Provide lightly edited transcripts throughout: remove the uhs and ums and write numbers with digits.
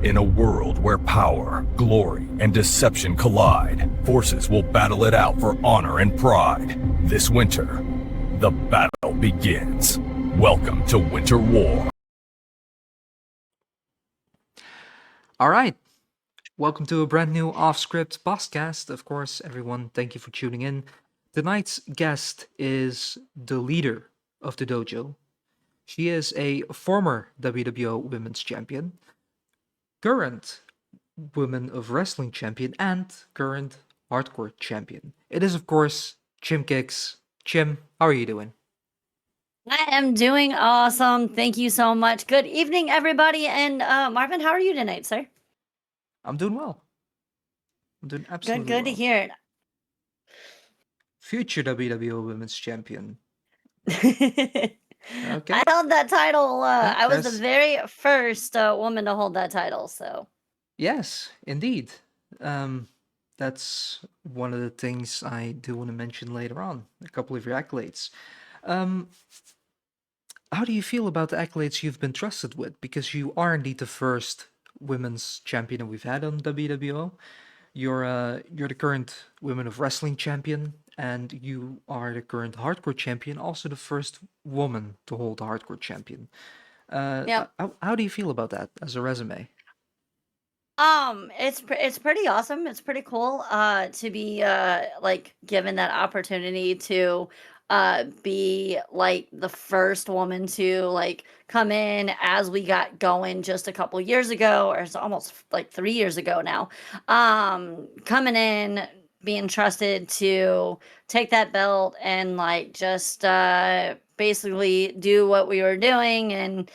In a world where power, glory, and deception collide, forces will battle it out for honor and pride. This winter, the battle begins. Welcome to Winter War. All right. Welcome to a brand new Off-Script Podcast. Of course, everyone, thank you for tuning in. Tonight's guest is the leader of the dojo. She is a former WWO Women's Champion, current Women of Wrestling Champion, and current Hardcore Champion. It is, of course, Chim Kicks. Chim, how are you doing? I am doing awesome. Thank you so much. Good evening, everybody. And Marvin, how are you tonight, sir? I'm doing well. I'm doing absolutely Good to well. hear it. Future WWO Women's Champion. Okay. I held that title. I was Yes. the very first woman to hold that title. So Yes, indeed. That's one of the things I do want to mention later on. A couple of your accolades. How do you feel about the accolades you've been trusted with? Because you are indeed the first women's champion that we've had on WWO. You're the current Women of Wrestling champion, and you are the current Hardcore champion, also the first woman to hold the Hardcore champion. Yep. How do you feel about that as a resume? It's pretty awesome. It's pretty cool to be like given that opportunity to be like the first woman to like come in as we got going just a couple years ago, or it's almost like 3 years ago now. Coming in, being trusted to take that belt and like just basically do what we were doing and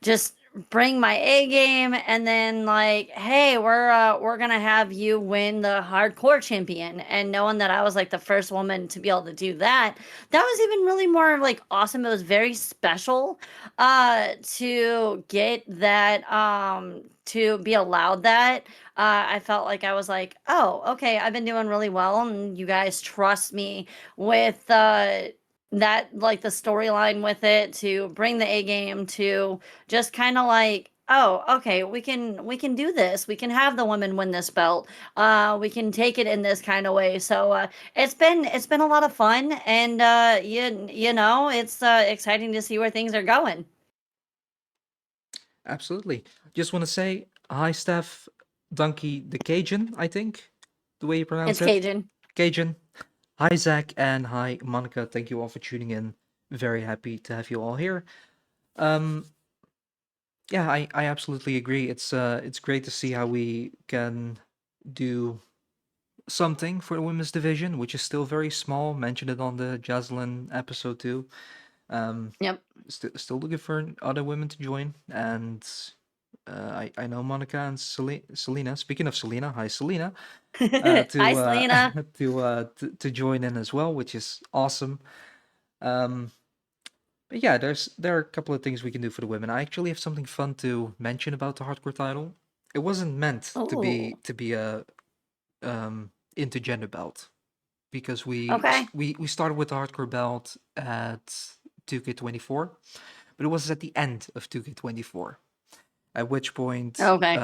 just bring my A game, and then like, hey, we're gonna have you win the hardcore champion. And knowing that I was like the first woman to be able to do that, that was even really more like awesome. It was very special to get that to be allowed that. I felt like I was like, oh, okay, I've been doing really well, and you guys trust me with that like the storyline with it to bring the A game to just kind of like, oh, okay, we can do this. We can have the women win this belt. We can take it in this kind of way. So it's been a lot of fun, and you know, it's exciting to see where things are going. Absolutely. Just want to say hi, Steph, Donkey the Cajun, I think, the way you pronounce It's it. Cajun. Cajun. Hi, Zach, and hi, Monica. Thank you all for tuning in. Very happy to have you all here. Yeah, I absolutely agree. It's great to see how we can do something for the women's division, which is still very small. Mentioned it on the Jaslyn episode too. Yep. Still looking for other women to join, and I know Monica and Selena. Speaking of Selena, hi Selena. Hi, Selena. To join in as well, which is awesome. But yeah, there are a couple of things we can do for the women. I actually have something fun to mention about the hardcore title. It wasn't meant to be a intergender belt, because Okay. we started with the hardcore belt at 2K24, but it was at the end of 2K24, at which point Okay.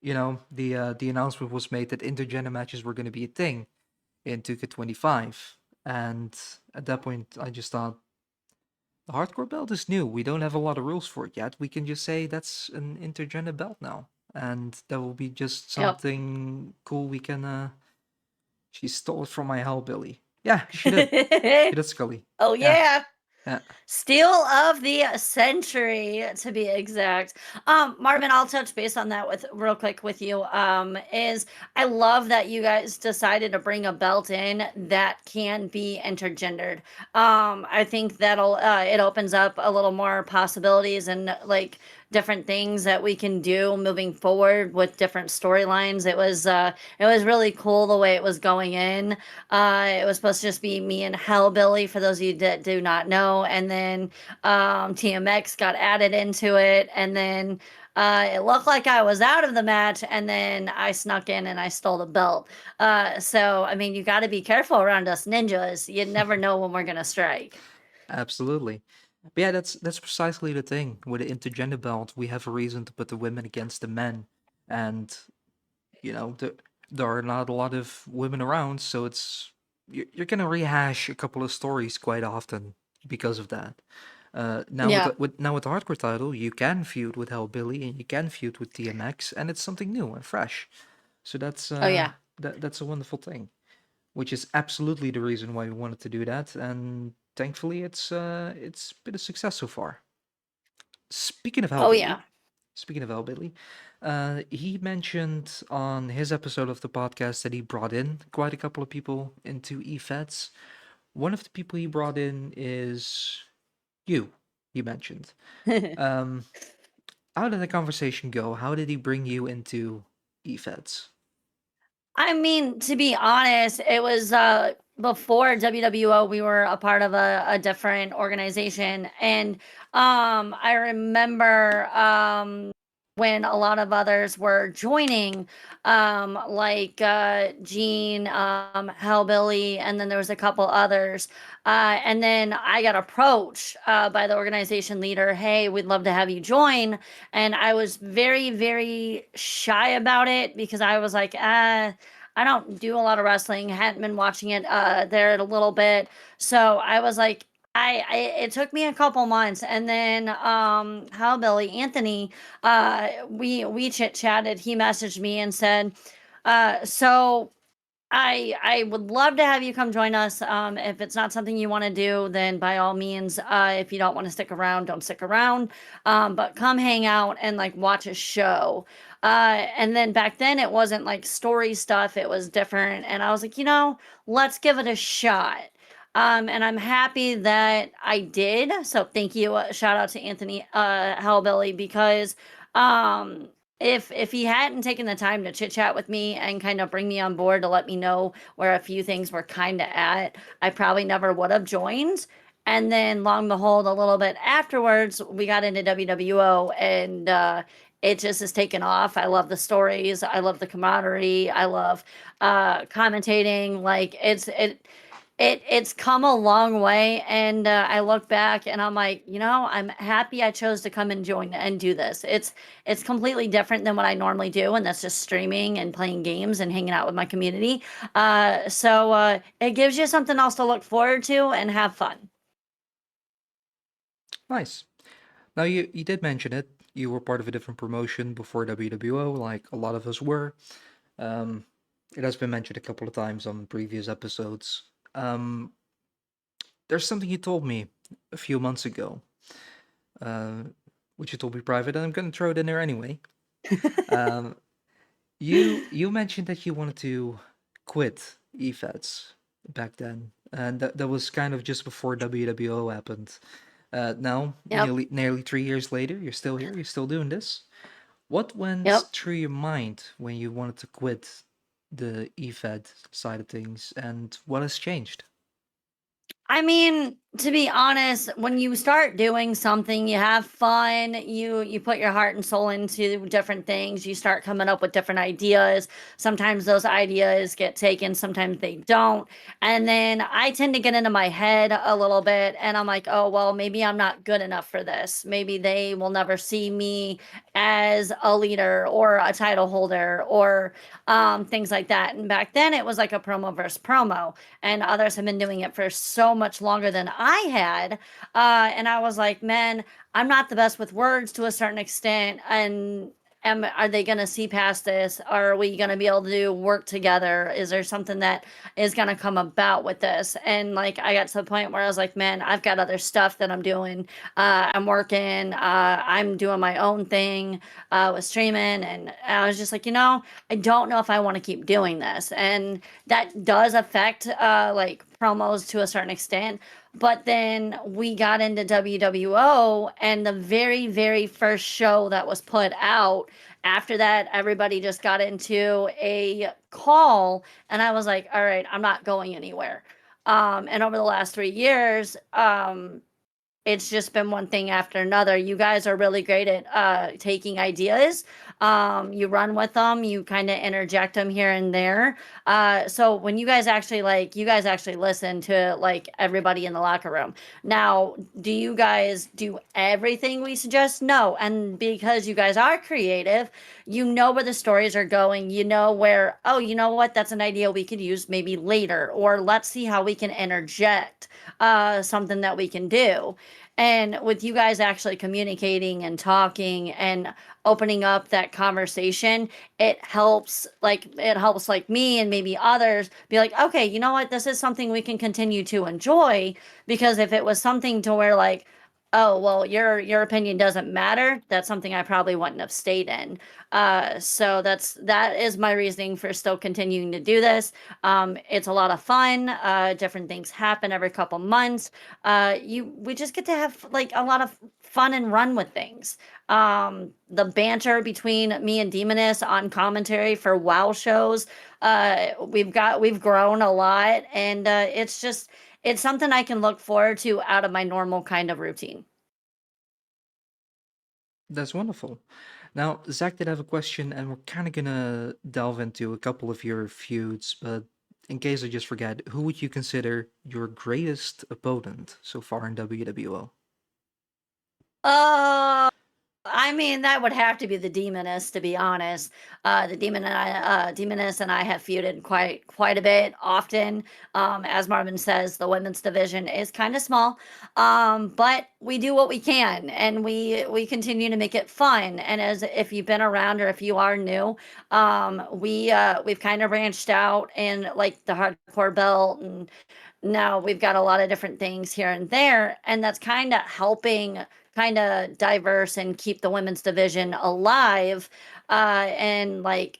you know, the announcement was made that intergender matches were going to be a thing in 2K25, and at that point I just thought, the hardcore belt is new. We don't have a lot of rules for it yet. We can just say that's an intergender belt now, and that will be just Yep. something cool. We can. She stole it from my hellbilly. Yeah, she did. She did, Scully. Oh yeah. Yeah. Steal of the century, to be exact. Marvin, I'll touch base on that with real quick with you. Is I love that you guys decided to bring a belt in that can be intergendered. I think that'll it opens up a little more possibilities and like different things that we can do moving forward with different storylines. It was really cool the way it was going in. It was supposed to just be me and Hellbilly, for those of you that do not know, and then TMX got added into it, and then it looked like I was out of the match, and then I snuck in and I stole the belt. So I mean, you got to be careful around us ninjas. You never know when we're gonna strike. Absolutely. But yeah, that's precisely the thing. With the intergender belt, we have a reason to put the women against the men, and you know, there are not a lot of women around, so you're gonna rehash a couple of stories quite often because of that. Now Yeah. with the hardcore title, you can feud with Hellbilly and you can feud with DMX, and it's something new and fresh. So Oh yeah. that's a wonderful thing, which is absolutely the reason why we wanted to do that, and thankfully it's been a success so far. Speaking of Oh yeah. Hellbilly, speaking of Hellbilly, he mentioned on his episode of the podcast that he brought in quite a couple of people into eFeds. One of the people he brought in is you. You mentioned. Um, how did the conversation go? How did he bring you into eFeds? I mean, to be honest, it was before WWO, we were a part of a different organization. And I remember when a lot of others were joining, like Gene, Hellbilly, and then there was a couple others. And then I got approached by the organization leader, hey, we'd love to have you join. And I was very, very shy about it because I was like, I don't do a lot of wrestling. Hadn't been watching it there a little bit, so I was like, I it took me a couple months, and then Hellbilly Anthony, we chit chatted. He messaged me and said, so I would love to have you come join us. If it's not something you want to do, then by all means, if you don't want to stick around, don't stick around. But come hang out and like watch a show. And then back then it wasn't like story stuff, it was different. And I was like, let's give it a shot. And I'm happy that I did. So thank you. Shout out to Anthony Hellbilly because um if he hadn't taken the time to chit chat with me and kind of bring me on board to let me know where a few things were kind of at, I probably never would have joined. And then, long and behold, a little bit afterwards, we got into WWO, and it just has taken off. I love the stories. I love the camaraderie. I love commentating. Like it's come a long way, and I look back and I'm like, I'm happy I chose to come and join and do this. It's completely different than what I normally do, and that's just streaming and playing games and hanging out with my community. So it gives you something else to look forward to and have fun. Nice. Now you did mention it. You were part of a different promotion before WWO, like a lot of us were. Um, it has been mentioned a couple of times on previous episodes. Um, there's something you told me a few months ago, uh, which you told me private, and I'm gonna throw it in there anyway. Um, you mentioned that you wanted to quit eFeds back then, and that was kind of just before WWO happened. Now, Yep. nearly 3 years later, you're still here. You're still doing this. What went Yep. through your mind when you wanted to quit the eFed side of things, and what has changed? I mean, to be honest, when you start doing something, you have fun, you put your heart and soul into different things, you start coming up with different ideas. Sometimes those ideas get taken, sometimes they don't. And then I tend to get into my head a little bit and I'm like, "Oh, well, maybe I'm not good enough for this. Maybe they will never see me as a leader or a title holder or things like that." And back then it was like a promo versus promo, and others have been doing it for so much longer than I had. And I was like, man, I'm not the best with words to a certain extent. And are they going to see past this? Are we going to be able to work together? Is there something that is going to come about with this? And like, I got to the point where I was like, man, I've got other stuff that I'm doing. I'm working, I'm doing my own thing with streaming. And I was just like, I don't know if I want to keep doing this. And that does affect like promos to a certain extent. But then we got into WWO, and the very, very first show that was put out, after that, everybody just got into a call, and I was like, all right, I'm not going anywhere. And over the last 3 years, it's just been one thing after another. You guys are really great at taking ideas You run with them, you kind of interject them here and there. So when you guys actually listen to like everybody in the locker room. Now, do you guys do everything we suggest? No. And because you guys are creative, you know where the stories are going. You know where, oh, you know what? That's an idea we could use maybe later, or let's see how we can interject something that we can do. And with you guys actually communicating and talking and opening up that conversation, it helps like me and maybe others be like, okay, you know what? This is something we can continue to enjoy, because if it was something to where like, oh, well, your opinion doesn't matter, that's something I probably wouldn't have stayed in. So that is my reasoning for still continuing to do this. It's a lot of fun. Different things happen every couple months. We just get to have like a lot of fun and run with things. The banter between me and Demoness on commentary for WoW shows, we've grown a lot, and it's something I can look forward to out of my normal kind of routine. That's wonderful. Now, Zach did have a question, and we're kind of gonna delve into a couple of your feuds, but in case I just forget, who would you consider your greatest opponent so far in WWO? I mean, that would have to be the Demoness, to be honest. Demoness and I have feuded quite a bit often. As Marvin says, the women's division is kind of small, but we do what we can, and we continue to make it fun. And as if you've been around or if you are new, we've kind of branched out in like the hardcore belt, and now we've got a lot of different things here and there, and that's kind of helping kind of diverse and keep the women's division alive, and like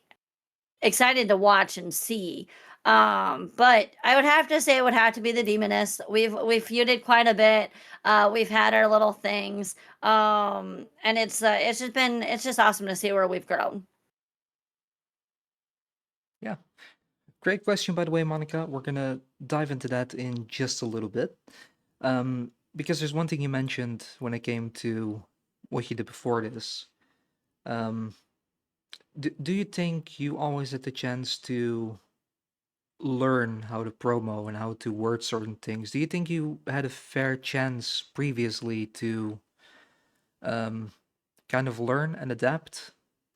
excited to watch and see. But I would have to say it would have to be the Demoness. We've feuded quite a bit. We've had our little things, and it's just awesome to see where we've grown. Yeah. Great question, by the way, Monica. We're gonna dive into that in just a little bit. Because there's one thing you mentioned when it came to what you did before this. Um, do you think you always had the chance to learn how to promo and how to word certain things? Do you think you had a fair chance previously to um, kind of learn and adapt,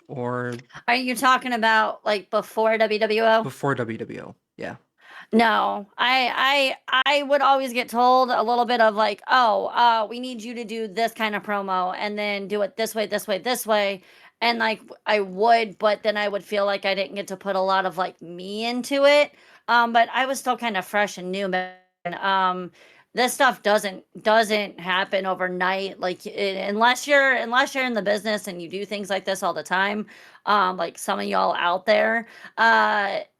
or Are you talking about like before WWO? before WWO? Yeah. No, I would always get told a little bit of like, oh, we need you to do this kind of promo and then do it this way, this way, this way. And like I would, but then I would feel like I didn't get to put a lot of like me into it. But I was still kind of fresh and new, man. This stuff doesn't happen overnight. Like unless you're in the business and you do things like this all the time, like some of y'all out there,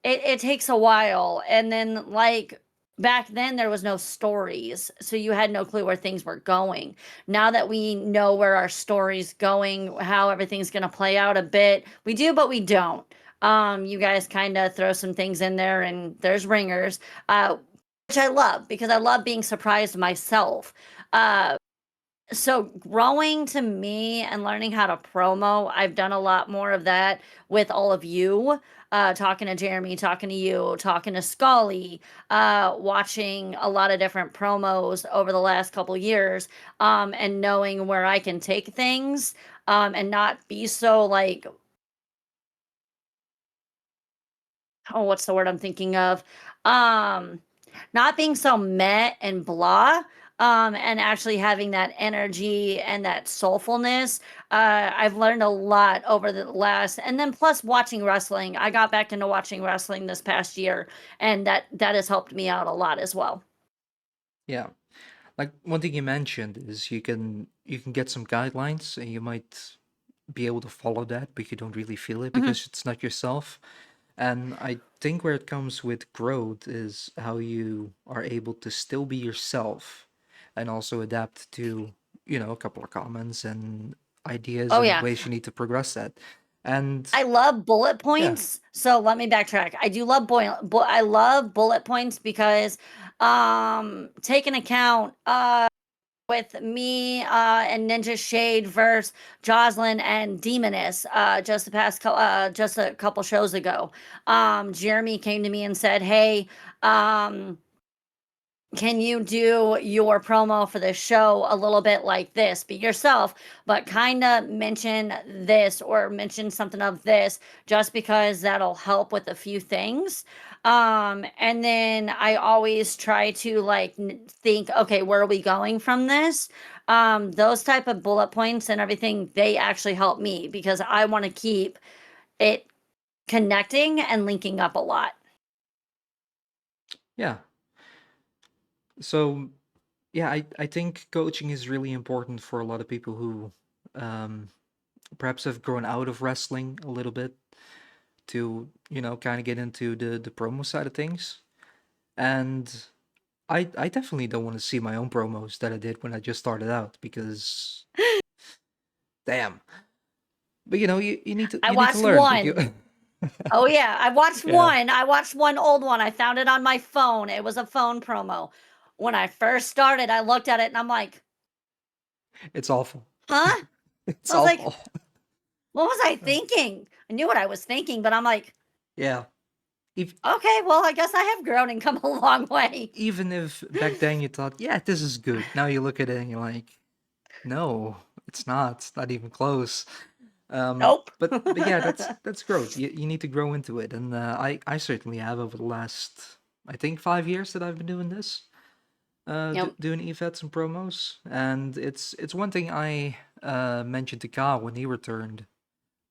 it takes a while. And then like back then there was no stories, so you had no clue where things were going. Now that we know where our story's going, how everything's gonna play out a bit, we do, but we don't. You guys kind of throw some things in there, and there's ringers, which I love because I love being surprised myself. Uh, so growing to me and learning how to promo, I've done a lot more of that with all of you. Talking to Jeremy, talking to you, talking to Scully, watching a lot of different promos over the last couple years, and knowing where I can take things, and not be so like, oh, what's the word I'm thinking of? Um, Not being so meh and blah, and actually having that energy and that soulfulness. I've learned a lot over the last, and then plus watching wrestling. I got back into watching wrestling this past year, and that has helped me out a lot as well. Yeah. Like one thing you mentioned is you can get some guidelines and you might be able to follow that, but you don't really feel it Mhm. because it's not yourself. And I think where it comes with growth is how you are able to still be yourself and also adapt to, a couple of comments and ideas Oh and yeah. ways you need to progress that. And I love bullet yeah, points. So let me backtrack. I love bullet points because take an account. with me and Ninja Shade versus Jocelyn and Demoness just a couple shows ago. Jeremy came to me and said, "Hey, um, can you do your promo for the show a little bit like this? Be yourself, but kind of mention this or mention something of this just because that'll help with a few things." And then I always try to like think, okay, where are we going from this? Those type of bullet points and everything, they actually help me because I want to keep it connecting and linking up a lot. Yeah. So, yeah, I think coaching is really important for a lot of people who um, perhaps have grown out of wrestling a little bit to, kind of get into the promo side of things. And I definitely don't want to see my own promos that I did when I just started out because damn. But you need to I you need to watched learn. Like you one. Oh yeah, I watched Yeah, one. I watched one old one. I found it on my phone. It was a phone promo. When I first started, I looked at it and I'm like, it's awful. "Huh?" It's I was like, awful. "What was I Uh, thinking?" I knew what I was thinking, but I'm like, Yeah. If "Okay, well, I guess I have grown and come a long way." even if back then you thought, yeah, this is good. Now you look at it and you're like, no, it's not. It's not even close. Nope. But yeah, that's growth. You need to grow into it, and I certainly have over the last, I think, 5 years that I've been doing this, Yep. doing events and promos, and it's one thing I mentioned to Kyle when he returned,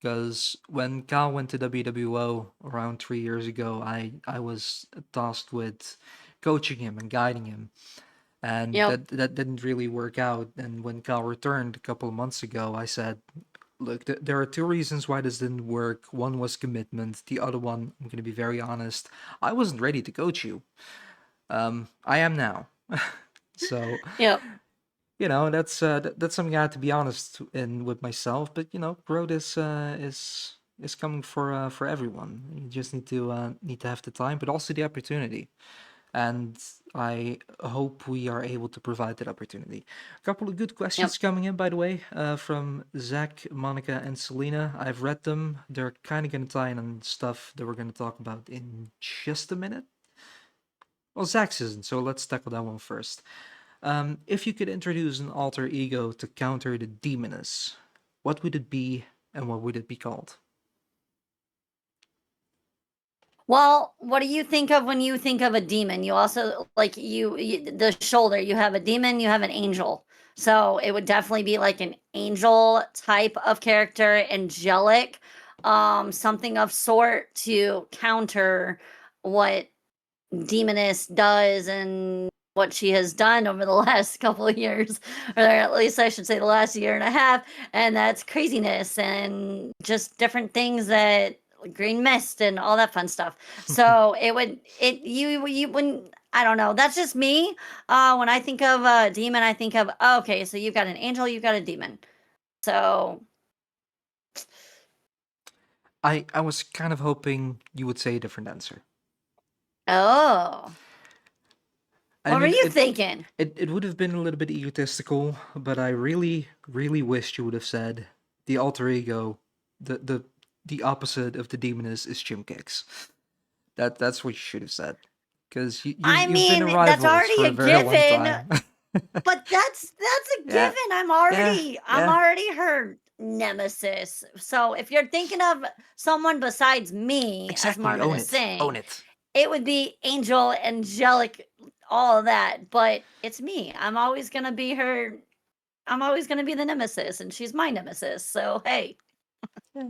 because when Kyle went to WWO around 3 years ago, I was tasked with coaching him and guiding him, and Yep. that didn't really work out. And when Kyle returned a couple of months ago, I said, look, there are two reasons why this didn't work. One was commitment. The other one, I'm going to be very honest, I wasn't ready to coach you. I am now. So, Yep. that's something I have to be honest in with myself. But growth is coming for everyone. You just need to have the time, but also the opportunity. And I hope we are able to provide that opportunity. A couple of good Yep. questions coming in, by the way, from Zach, Monica, and Selena. I've read them. They're kind of going to tie in on stuff that we're going to talk about in just a minute. Well, Zach's isn't, so let's tackle that one first. If you could introduce an alter ego to counter the demoness, what would it be and what would it be called? Well, what do you think of when you think of a demon? You also like the shoulder, you have a demon, you have an angel. So it would definitely be like an angel type of character, angelic, something of sort to counter what demoness does and what she has done over the last couple of years, or at least I should say the last year and a half, and that's craziness and just different things that green mist and all that fun stuff. So you wouldn't, I don't know. That's just me. When I think of a demon, I think of, oh, okay, so you've got an angel, you've got a demon. So I was kind of hoping you would say a different answer. oh, I what were mean, you thinking? it would have been a little bit egotistical, but I really, really wished you would have said the alter ego, the opposite of the demoness is Chim Kicks. That's what you should have said, because I you've been mean, that's rivals already for a a very long given. time. But that's a Yeah, given. yeah, I'm yeah. already her nemesis. So if you're thinking of someone besides me as Exactly. Marvin Own is it. Own saying, it. it would be angel, angelic, all of that. But it's me. I'm always gonna be the nemesis, and she's my nemesis. So hey. Yeah.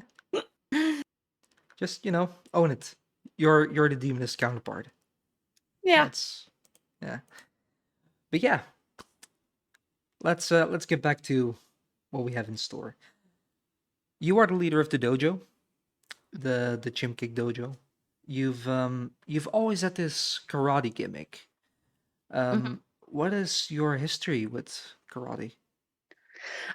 Just own it. You're the demoness counterpart. Yeah. That's yeah. But yeah, let's get back to what we have in store. You are the leader of the dojo, the Chim Kick dojo. You've always had this karate gimmick. Mhm. What is your history with karate?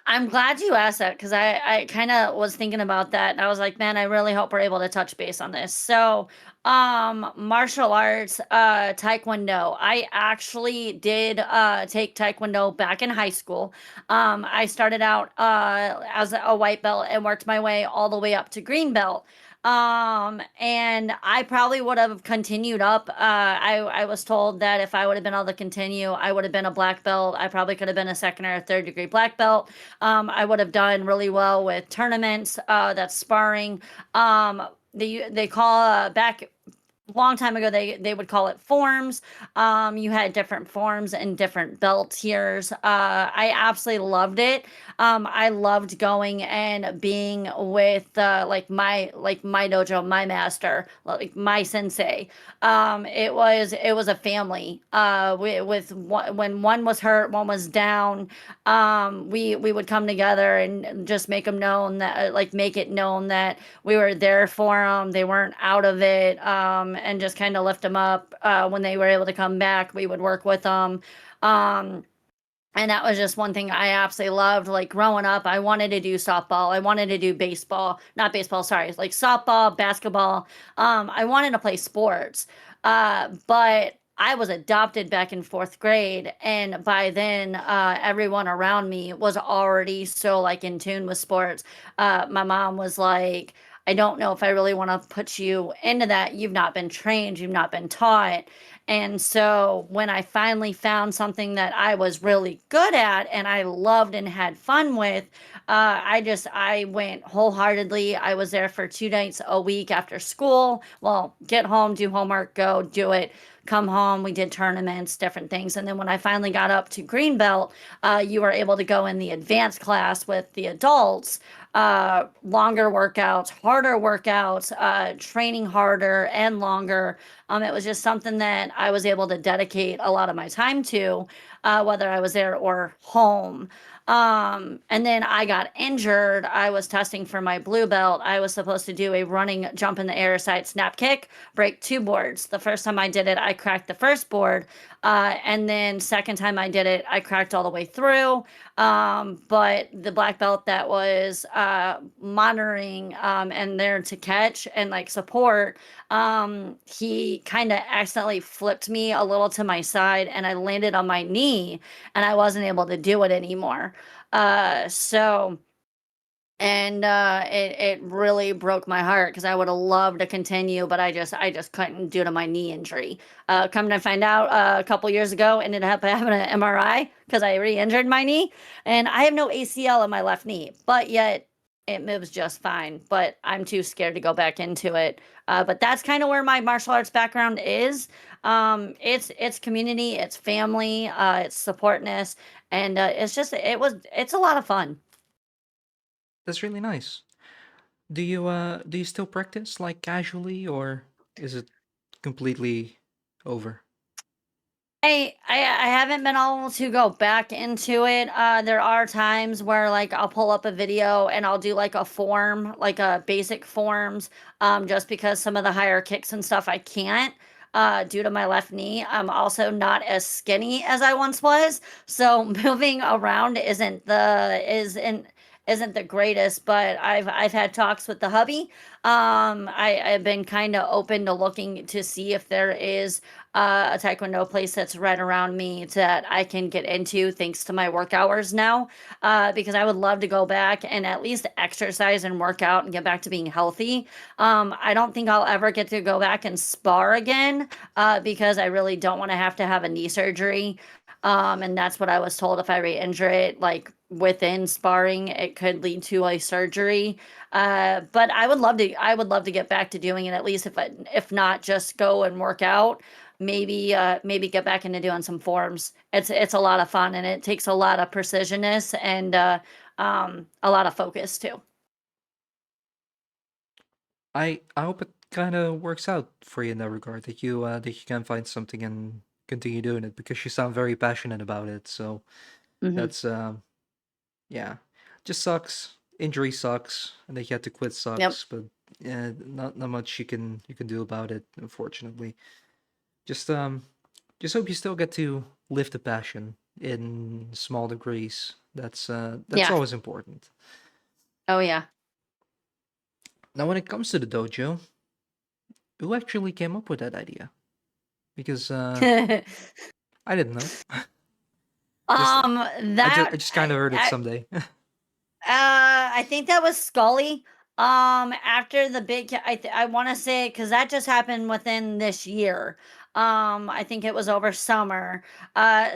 I'm glad you asked that because I kind of was thinking about that and I was like, man, I really hope we're able to touch base on this. So, martial arts, taekwondo. I actually did take taekwondo back in high school. I started out as a white belt and worked my way all the way up to green belt. And I probably would have continued up. I was told that if I would have been able to continue, I would have been a black belt. I probably could have been a second or a third degree black belt. I would have done really well with tournaments. That's sparring. They call back long time ago they would call it forms. You had different forms and different belt tiers. I absolutely loved it. I loved going and being with like my dojo, my master, like my sensei. It was a family. When one was hurt, one was down, we would come together and just make them known that make it known that we were there for them. They weren't out of it, and just kind of lift them up. When they were able to come back, we would work with them. Um, and that was just one thing I absolutely loved. Like growing up, I wanted to do softball. I wanted to do baseball, not baseball, sorry, like softball, basketball. I wanted to play sports. But I was adopted back in fourth grade, and by then, everyone around me was already so like in tune with sports. My mom was like, I don't know if I really want to put you into that. You've not been trained, you've not been taught. And so when I finally found something that I was really good at and I loved and had fun with, I went wholeheartedly. I was there for 2 nights a week after school. Well, get home, do homework, go do it. Come home, we did tournaments, different things. And then when I finally got up to green belt, you were able to go in the advanced class with the adults, longer workouts, harder workouts, training harder and longer. It was just something that I was able to dedicate a lot of my time to, whether I was there or home. And then I got injured. I was testing for my blue belt. I was supposed to do a running jump in the air side snap kick, break 2 boards. The first time I did it, I cracked the first board. And then second time I did it, I cracked all the way through. But the black belt that was monitoring and there to catch and like support, he kind of accidentally flipped me a little to my side and I landed on my knee and I wasn't able to do it anymore. So and it really broke my heart because I would have loved to continue, but I just couldn't due to my knee injury. Come to find out, a couple years ago, ended up having an MRI because I re-injured my knee, and I have no ACL in my left knee, but yet it moves just fine. But I'm too scared to go back into it. But that's kind of where my martial arts background is. It's community, it's family, it's supportness, and it's a lot of fun. That's really nice. Do you still practice like casually, or is it completely over? I haven't been able to go back into it. There are times where like I'll pull up a video and I'll do like a form, like a basic forms, just because some of the higher kicks and stuff I can't, due to my left knee. I'm also not as skinny as I once was, so moving around isn't the greatest. But I've had talks with the hubby. I've been kind of open to looking to see if there is a taekwondo place that's right around me that I can get into thanks to my work hours now. Because I would love to go back and at least exercise and work out and get back to being healthy. I don't think I'll ever get to go back and spar again, because I really don't want to have a knee surgery. And that's what I was told. If I re-injure it, like within sparring, it could lead to a surgery. But I would love to get back to doing it, at least if not just go and work out. Maybe get back into doing some forms. It's a lot of fun and it takes a lot of precisionness and a lot of focus too. I hope it kind of works out for you in that regard, that you can find something and continue doing it, because you sound very passionate about it. So Hmm. that's yeah, just sucks. Injury sucks, and that you had to quit Yep. sucks. But yeah, not much you can do about it, unfortunately. Just just hope you still get to live the passion in small degrees. That's Yeah. always important. Oh yeah. Now, when it comes to the dojo, who actually came up with that idea? Because I didn't know. Just That I just kind of heard it someday. I think that was Scully. After the big, I want to say because that just happened within this year. I think it was over summer.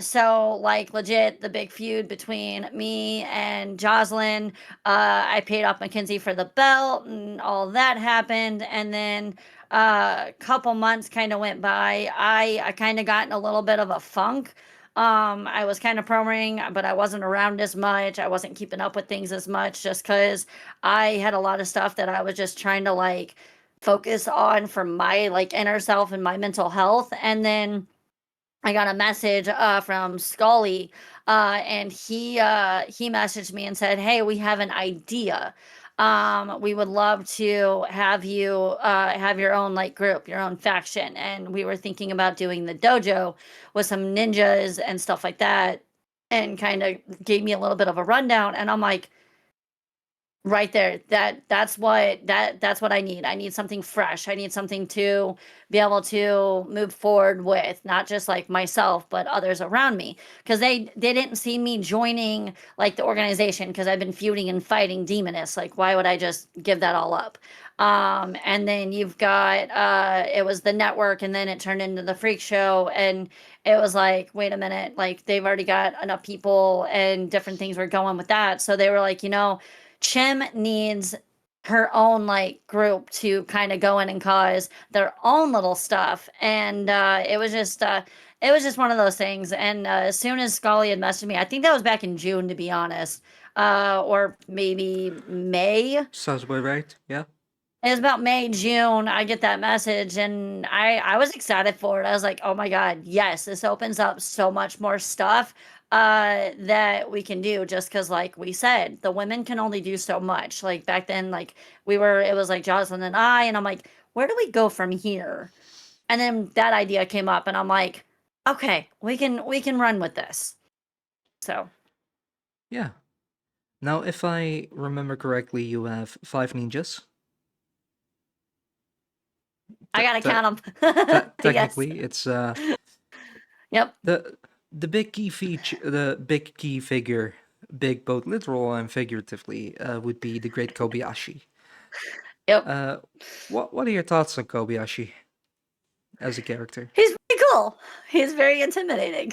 So like legit, the big feud between me and Jocelyn. I paid off Mackenzie for the belt, and all that happened, and then a couple months kind of went by. I kind of got in a little bit of a funk. I was kind of promoting, but I wasn't around as much. I wasn't keeping up with things as much just because I had a lot of stuff that I was just trying to like focus on for my like inner self and my mental health. And then I got a message from Scully, and he messaged me and said, "Hey, we have an idea. We would love to have you have your own like group, your own faction, and we were thinking about doing the dojo with some ninjas and stuff like that." And kind of gave me a little bit of a rundown, and I'm like, right there, that's what I need. I need something fresh. I need something to be able to move forward with, not just like myself, but others around me. Because they didn't see me joining like the organization because I've been feuding and fighting demonists. Like, why would I just give that all up? And then you've got it was the network, and then it turned into the freak show, and it was like, wait a minute, like they've already got enough people and different things were going with that. So they were like, Chim needs her own like group to kind of go in and cause their own little stuff. And it was just one of those things. And as soon as Scully had messaged me, I think that was back in June, to be honest, or maybe May. Sounds about right. Yeah. It was about May, June. I get that message, and I was excited for it. I was like, oh my God, yes, this opens up so much more stuff that we can do, just because like we said, the women can only do so much. Like back then, like it was like Jocelyn and I'm like, where do we go from here? And then that idea came up, and I'm like, okay, we can run with this. So Yeah. Now, if I remember correctly, you have 5 ninjas. I gotta Te- count them. Yes. Technically, it's Yep. the big key figure, big both literal and figuratively, would be the great Kobayashi. Yep. What are your thoughts on Kobayashi as a character? He's pretty cool. He's very intimidating.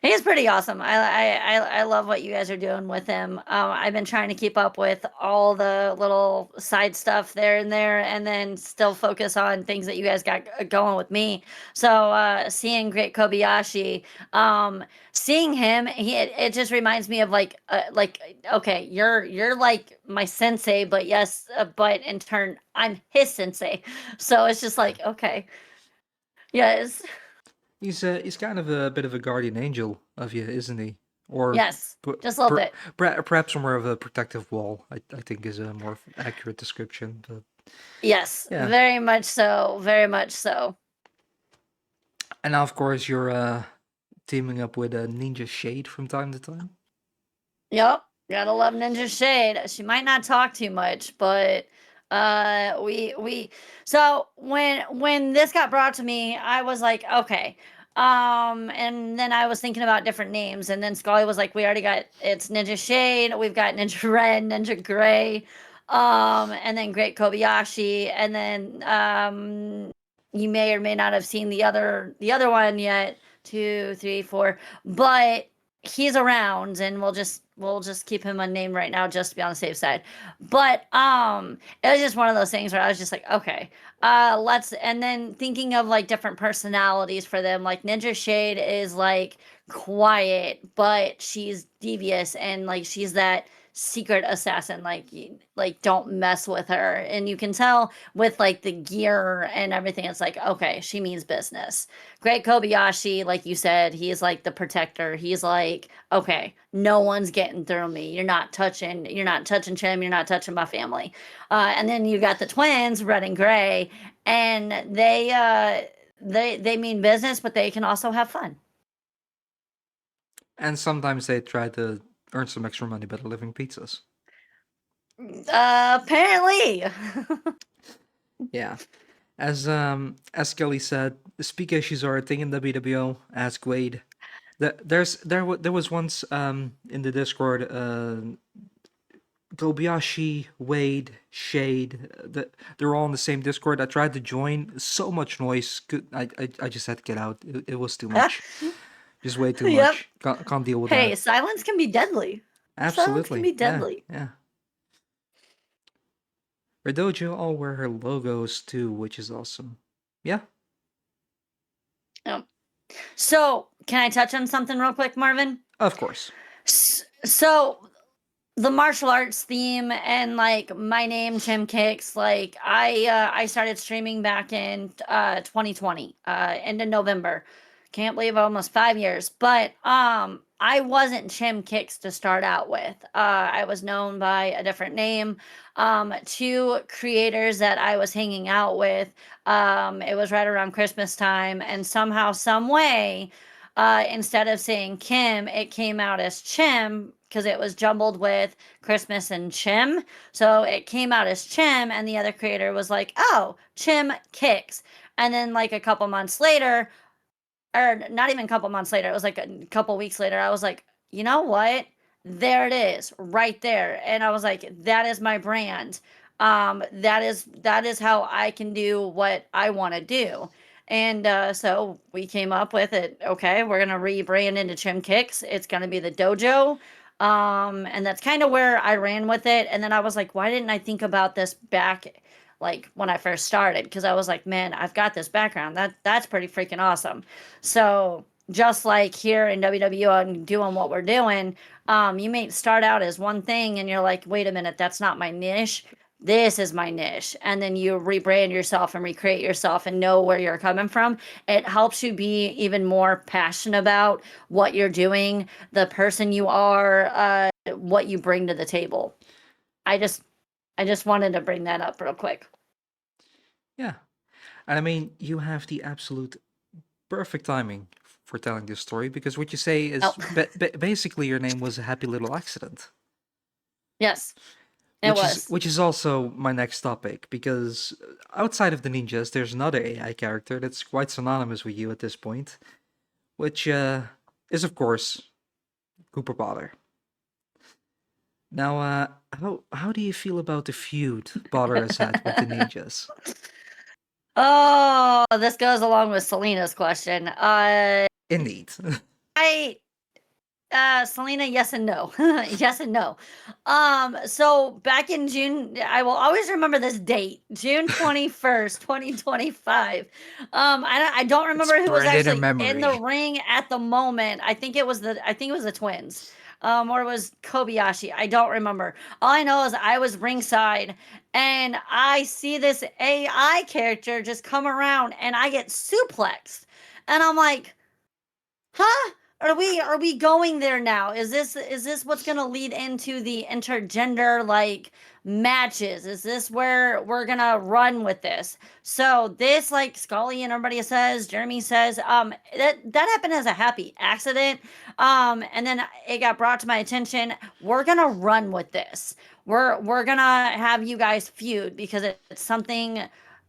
He's pretty awesome. I love what you guys are doing with him. I've been trying to keep up with all the little side stuff there and there, and then still focus on things that you guys got going with me. So seeing Great Kobayashi, seeing him, it just reminds me of like okay, you're like my sensei, but yes, but in turn I'm his sensei. So it's just like okay, yes. He's kind of a bit of a guardian angel of you, isn't he? Or Yes, just a little bit. Perhaps more of a protective wall. I think is a more accurate description. But yes, yeah. very much so. Very much so. And now, of course, you're teaming up with a Ninja Shade from time to time. Yep, gotta love Ninja Shade. She might not talk too much, but we so when this got brought to me, I was like, okay. And then I was thinking about different names, and then Scully was like, we already got it's Ninja Shade, we've got Ninja Red, Ninja Gray, and then Great Kobayashi, and then you may or may not have seen the other one yet. 2, 3, 4, but he's around, and we'll just keep him unnamed right now just to be on the safe side. But it was just one of those things where I was just like, okay, let's, and then thinking of like different personalities for them. Like Ninja Shade is like quiet, but she's devious, and like she's that secret assassin, like don't mess with her. And you can tell with like the gear and everything, it's like, okay, she means business. Great Kobayashi, like you said, he's like the protector. He's like, okay, no one's getting through me. You're not touching Chim, you're not touching my family. And then you got the twins, Red and Gray, and they mean business, but they can also have fun. And sometimes they try to earn some extra money by delivering pizzas. Apparently. Yeah. As Kelly said, speak issues are a thing in WWO. Ask Wade. There was once in the Discord Kobayashi, Wade, Shade. They're all in the same Discord. I tried to join. So much noise. I just had to get out. It was too much. Just way too Yep. much. Can't deal with Hey, that. silence can be deadly. Silence Absolutely. can be Yeah. deadly. Yeah. Her dojo all wear her logos too, which is awesome. Yeah. Yep. So, can I touch on something real quick, Marvin? Of course. So, the martial arts theme and like my name, Chim Kicks, like I started streaming back in 2020, end of November. Can't believe almost 5 years. But I wasn't Chim Kicks to start out with. I was known by a different name. Two creators that I was hanging out with. It was right around Christmas time, and somehow, some way, instead of saying Kim, it came out as Chim because it was jumbled with Christmas and Chim. So it came out as Chim, and the other creator was like, oh, Chim Kicks. And then, like, a couple months later, or not even a couple months later, it was like a couple weeks later, I was like, you know what? There it is, right there. And I was like, that is my brand. That is how I can do what I want to do. And so we came up with it. Okay, we're gonna rebrand into Chim Kicks. It's gonna be the dojo. And that's kind of where I ran with it. And then I was like, why didn't I think about this back like when I first started? Because I was like, man, I've got this background. That's pretty freaking awesome. So just like here in WWO and doing what we're doing, you may start out as one thing and you're like, wait a minute, that's not my niche. This is my niche. And then you rebrand yourself and recreate yourself and know where you're coming from. It helps you be even more passionate about what you're doing, the person you are, what you bring to the table. I just wanted to bring that up real quick. Yeah. And I mean, you have the absolute perfect timing for telling this story because what you say is Oh. basically your name was a happy little accident. Yes, it was. Which is also my next topic because outside of the ninjas, there's another AI character that's quite synonymous with you at this point, which is of course Cooper Potter. Now, how do you feel about the feud Potter has had with the ninjas? Oh, this goes along with Selena's question. Indeed. Selena, yes and no. Yes and no. So back in June, I will always remember this date, June 21st, 2025. I don't remember who was burned in her actually in the memory. ring at the moment. I think it was the twins. Or it was Kobayashi. I don't remember. All I know is I was ringside and I see this AI character just come around and I get suplexed. And I'm like, huh? Are we going there now? Is this what's gonna lead into the intergender like matches? Is this where we're gonna run with this? So this, like Scully and everybody says, Jeremy says, that happened as a happy accident. And then it got brought to my attention. We're gonna run with this. We're gonna have you guys feud because it's something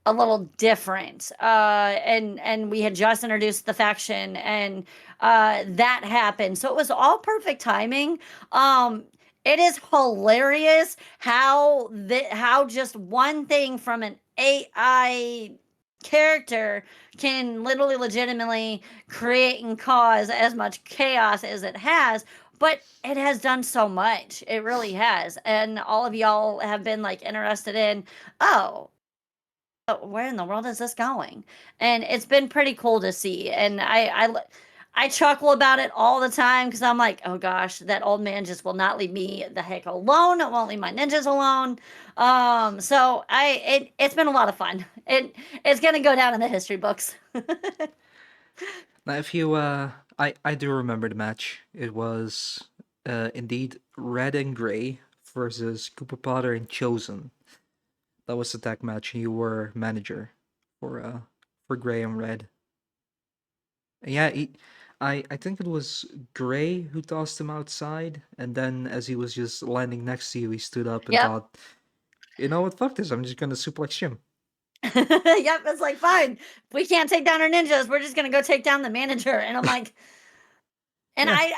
a little different. And we had just introduced the faction and that happened. So it was all perfect timing. It is hilarious how just one thing from an AI character can literally legitimately create and cause as much chaos as it has, but it has done so much. It really has. And all of y'all have been like interested in, oh, where in the world is this going? And it's been pretty cool to see. And I chuckle about it all the time because I'm like, oh gosh, that old man just will not leave me the heck alone. It won't leave my ninjas alone. So it's been a lot of fun. It's gonna go down in the history books. Now, if you, I do remember the match. It was indeed Red and Gray versus Cooper Potter and Chosen. That was the tag match. You were manager for Gray and Red. Yeah, I think it was Gray who tossed him outside, and then as he was just landing next to you, he stood up and Yep. thought, you know what, fuck this, I'm just gonna suplex Chim. Yep, it's like, fine. If we can't take down our ninjas, we're just gonna go take down the manager. And I'm like, and Yeah.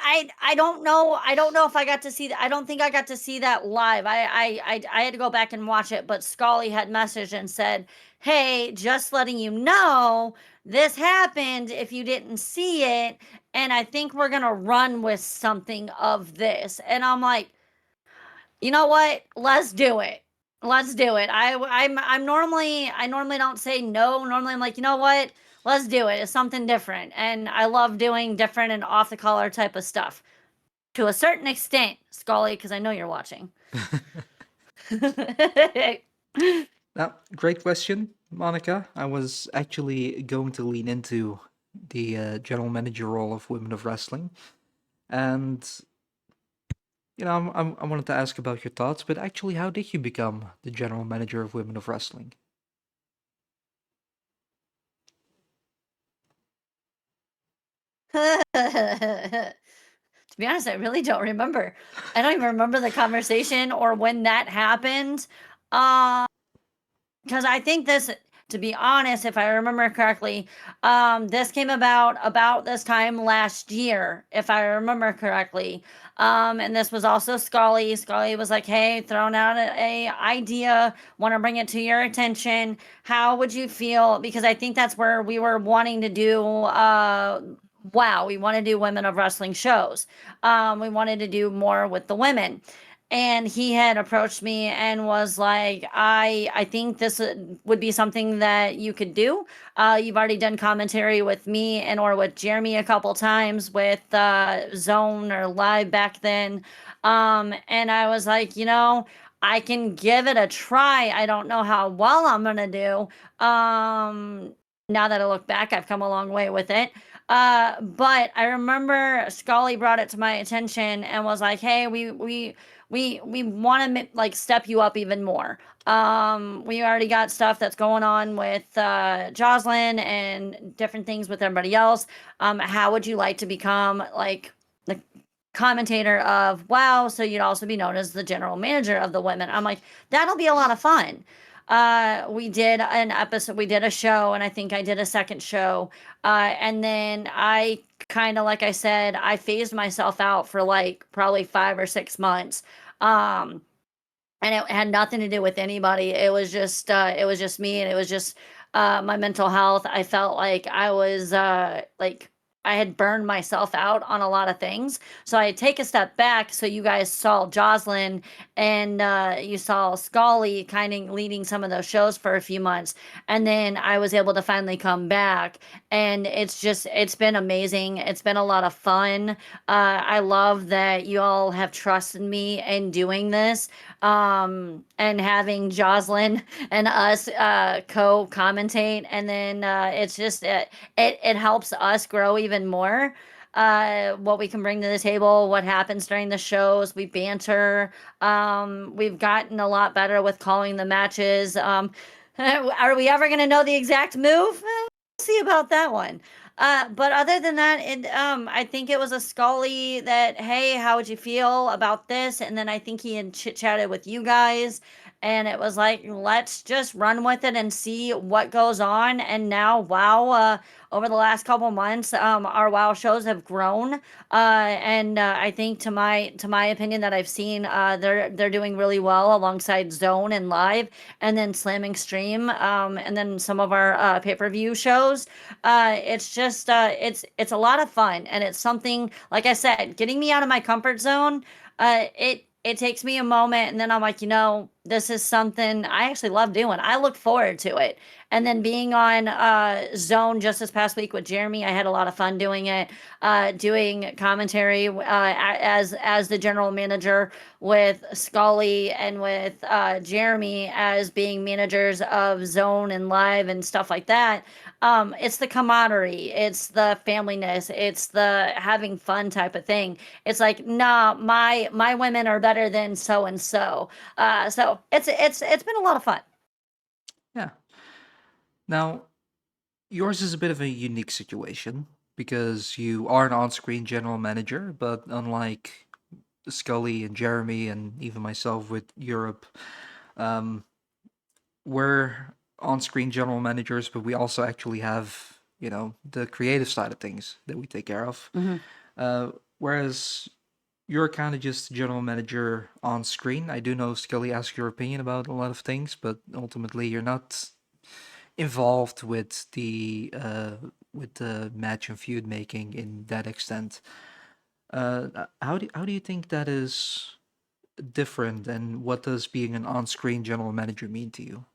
I don't know. I don't know if I got to see that. I don't think I got to see that live. I had to go back and watch it, but Scully had messaged and said, "Hey, just letting you know this happened if you didn't see it, and I think we're gonna run with something of this." And I'm like, you know what? Let's do it. Let's do it. I normally don't say no. Normally I'm like, you know what? Let's do it. It's something different. And I love doing different and off the collar type of stuff. To a certain extent, Scully, because I know you're watching. Now, great question, Monica. I was actually going to lean into the general manager role of Women of Wrestling, and I wanted to ask about your thoughts. But actually, how did you become the general manager of Women of Wrestling? To be honest, I really don't remember. I don't even remember the conversation or when that happened. Because I think this, to be honest, if I remember correctly, this came about this time last year, if I remember correctly. And this was also Scully. Scully was like, "Hey, throwing out a idea, want to bring it to your attention. How would you feel?" Because I think that's where we were wanting to do. Wow, we want to do women of wrestling shows. We wanted to do more with the women, and he had approached me and was like, I think this would be something that you could do. You've already done commentary with me and or with Jeremy a couple times with Zone or Live back then. And I was like, I can give it a try. I don't know how well I'm gonna do. Now that I look back, I've come a long way with it. But I remember Scully brought it to my attention and was like, "Hey, we want to like step you up even more. We already got stuff that's going on with Jocelyn and different things with everybody else. How would you like to become like the commentator of WoW, so you'd also be known as the general manager of the women?" I'm like, that'll be a lot of fun. We did an episode, we did a show, and I think I did a second show. And then I kind of, like I said, I phased myself out for like probably 5 or 6 months. Um, and it had nothing to do with anybody. It was just me, and it was just my mental health. I felt like I was like I had burned myself out on a lot of things. So I take a step back. So you guys saw Jocelyn and you saw Scully kind of leading some of those shows for a few months. And then I was able to finally come back. And it's been amazing. It's been a lot of fun. I love that you all have trusted me in doing this, and having Jocelyn and us co-commentate. And then it helps us grow even more, what we can bring to the table, what happens during the shows. We banter. We've gotten a lot better with calling the matches. Are we ever going to know the exact move? We'll see about that one. But other than that, I think it was a Scully that, "Hey, how would you feel about this?" And then I think he had chit chatted with you guys, and it was like, let's just run with it and see what goes on. And now, wow, over the last couple months, our WoW shows have grown, and I think, to my opinion, that I've seen, they're doing really well alongside Zone and Live, and then Slamming Stream, and then some of our pay-per-view shows. It's just it's a lot of fun, and it's something, like I said, getting me out of my comfort zone. It takes me a moment, and then I'm like, this is something I actually love doing. I look forward to it. And then being on Zone just this past week with Jeremy, I had a lot of fun doing it, doing commentary as the general manager with Scully and with Jeremy as being managers of Zone and Live and stuff like that. It's the camaraderie, it's the familyness, it's the having fun type of thing. It's like, nah, my women are better than so and so. So it's been a lot of fun. Yeah. Now, yours is a bit of a unique situation. because you are an on-screen general manager, but unlike Scully and Jeremy and even myself with Europe, um, we're on-screen general managers, but we also actually have, the creative side of things that we take care of. hmm Whereas you're kind of just general manager on screen. I do know Scully asks your opinion about a lot of things, but ultimately you're not involved with the match and feud making in that extent. How do you think that is different, and what does being an on-screen general manager mean to you?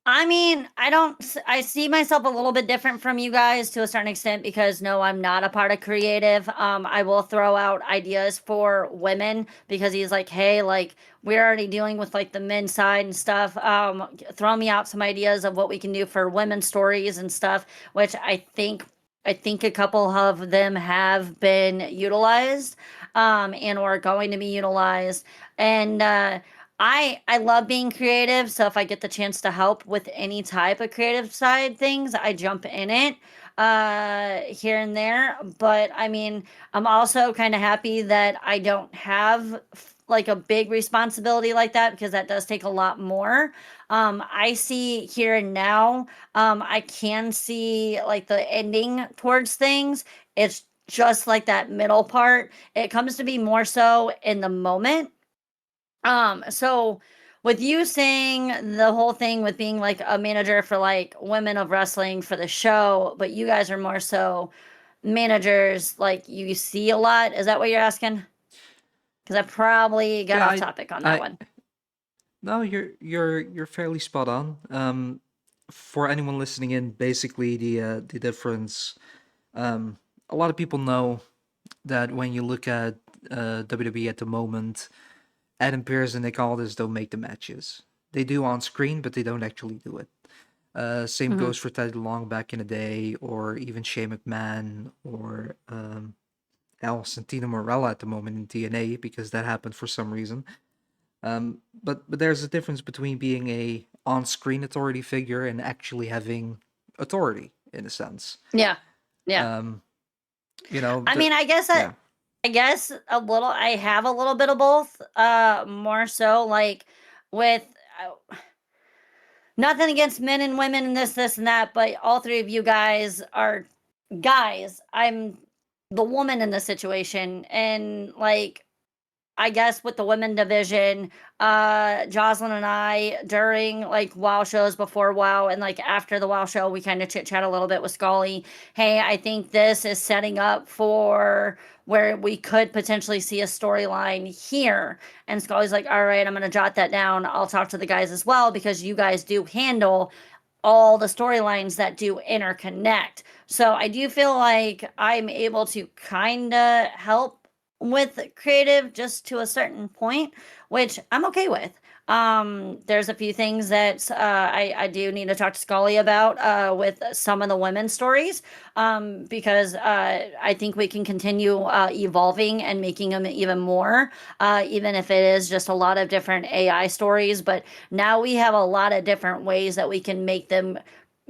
I mean, I see myself a little bit different from you guys to a certain extent because no, I'm not a part of creative. I will throw out ideas for women because he's like, hey, like we're already dealing with like the men's side and stuff. Throw me out some ideas of what we can do for women's stories and stuff, which I think a couple of them have been utilized, and or going to be utilized. And I love being creative, so if I get the chance to help with any type of creative side things, I jump in it here and there. But I mean, I'm also kind of happy that I don't have like a big responsibility like that because that does take a lot more. I see here and now, I can see like the ending towards things. It's just like that middle part. It comes to be more so in the moment. So with you saying the whole thing with being like a manager for like women of wrestling for the show, but you guys are more so managers like you see a lot. Is that what you're asking? Because I probably got Yeah, off I, topic on that I one. no, you're fairly spot on. For anyone listening in, basically the difference. Um, a lot of people know that when you look at WWE at the moment, Adam Pearce and Nick Aldis don't make the matches. They do on screen, but they don't actually do it. Same hmm goes for Teddy Long back in the day, or even Shane McMahon, or Al Santino Morella at the moment in TNA, because that happened for some reason. But there's a difference between being a on-screen authority figure and actually having authority in a sense. Yeah. Yeah. Um, you know, I mean, yeah, I guess a little I have a little bit of both. More so like with nothing against men and women and this and that, but all three of you guys are guys. I'm the woman in the situation, and like I guess with the women division, Jocelyn and I during like WoW shows before WoW and like after the WoW show, we kind of chit chat a little bit with Scully. Hey, I think this is setting up for where we could potentially see a storyline here. And Scully's like, all right, I'm going to jot that down. I'll talk to the guys as well because you guys do handle all the storylines that do interconnect. So I do feel like I'm able to kind of help with creative just to a certain point, which I'm okay with. There's a few things that I do need to talk to Scully about with some of the women's stories because I think we can continue evolving and making them even more, even if it is just a lot of different AI stories. But now we have a lot of different ways that we can make them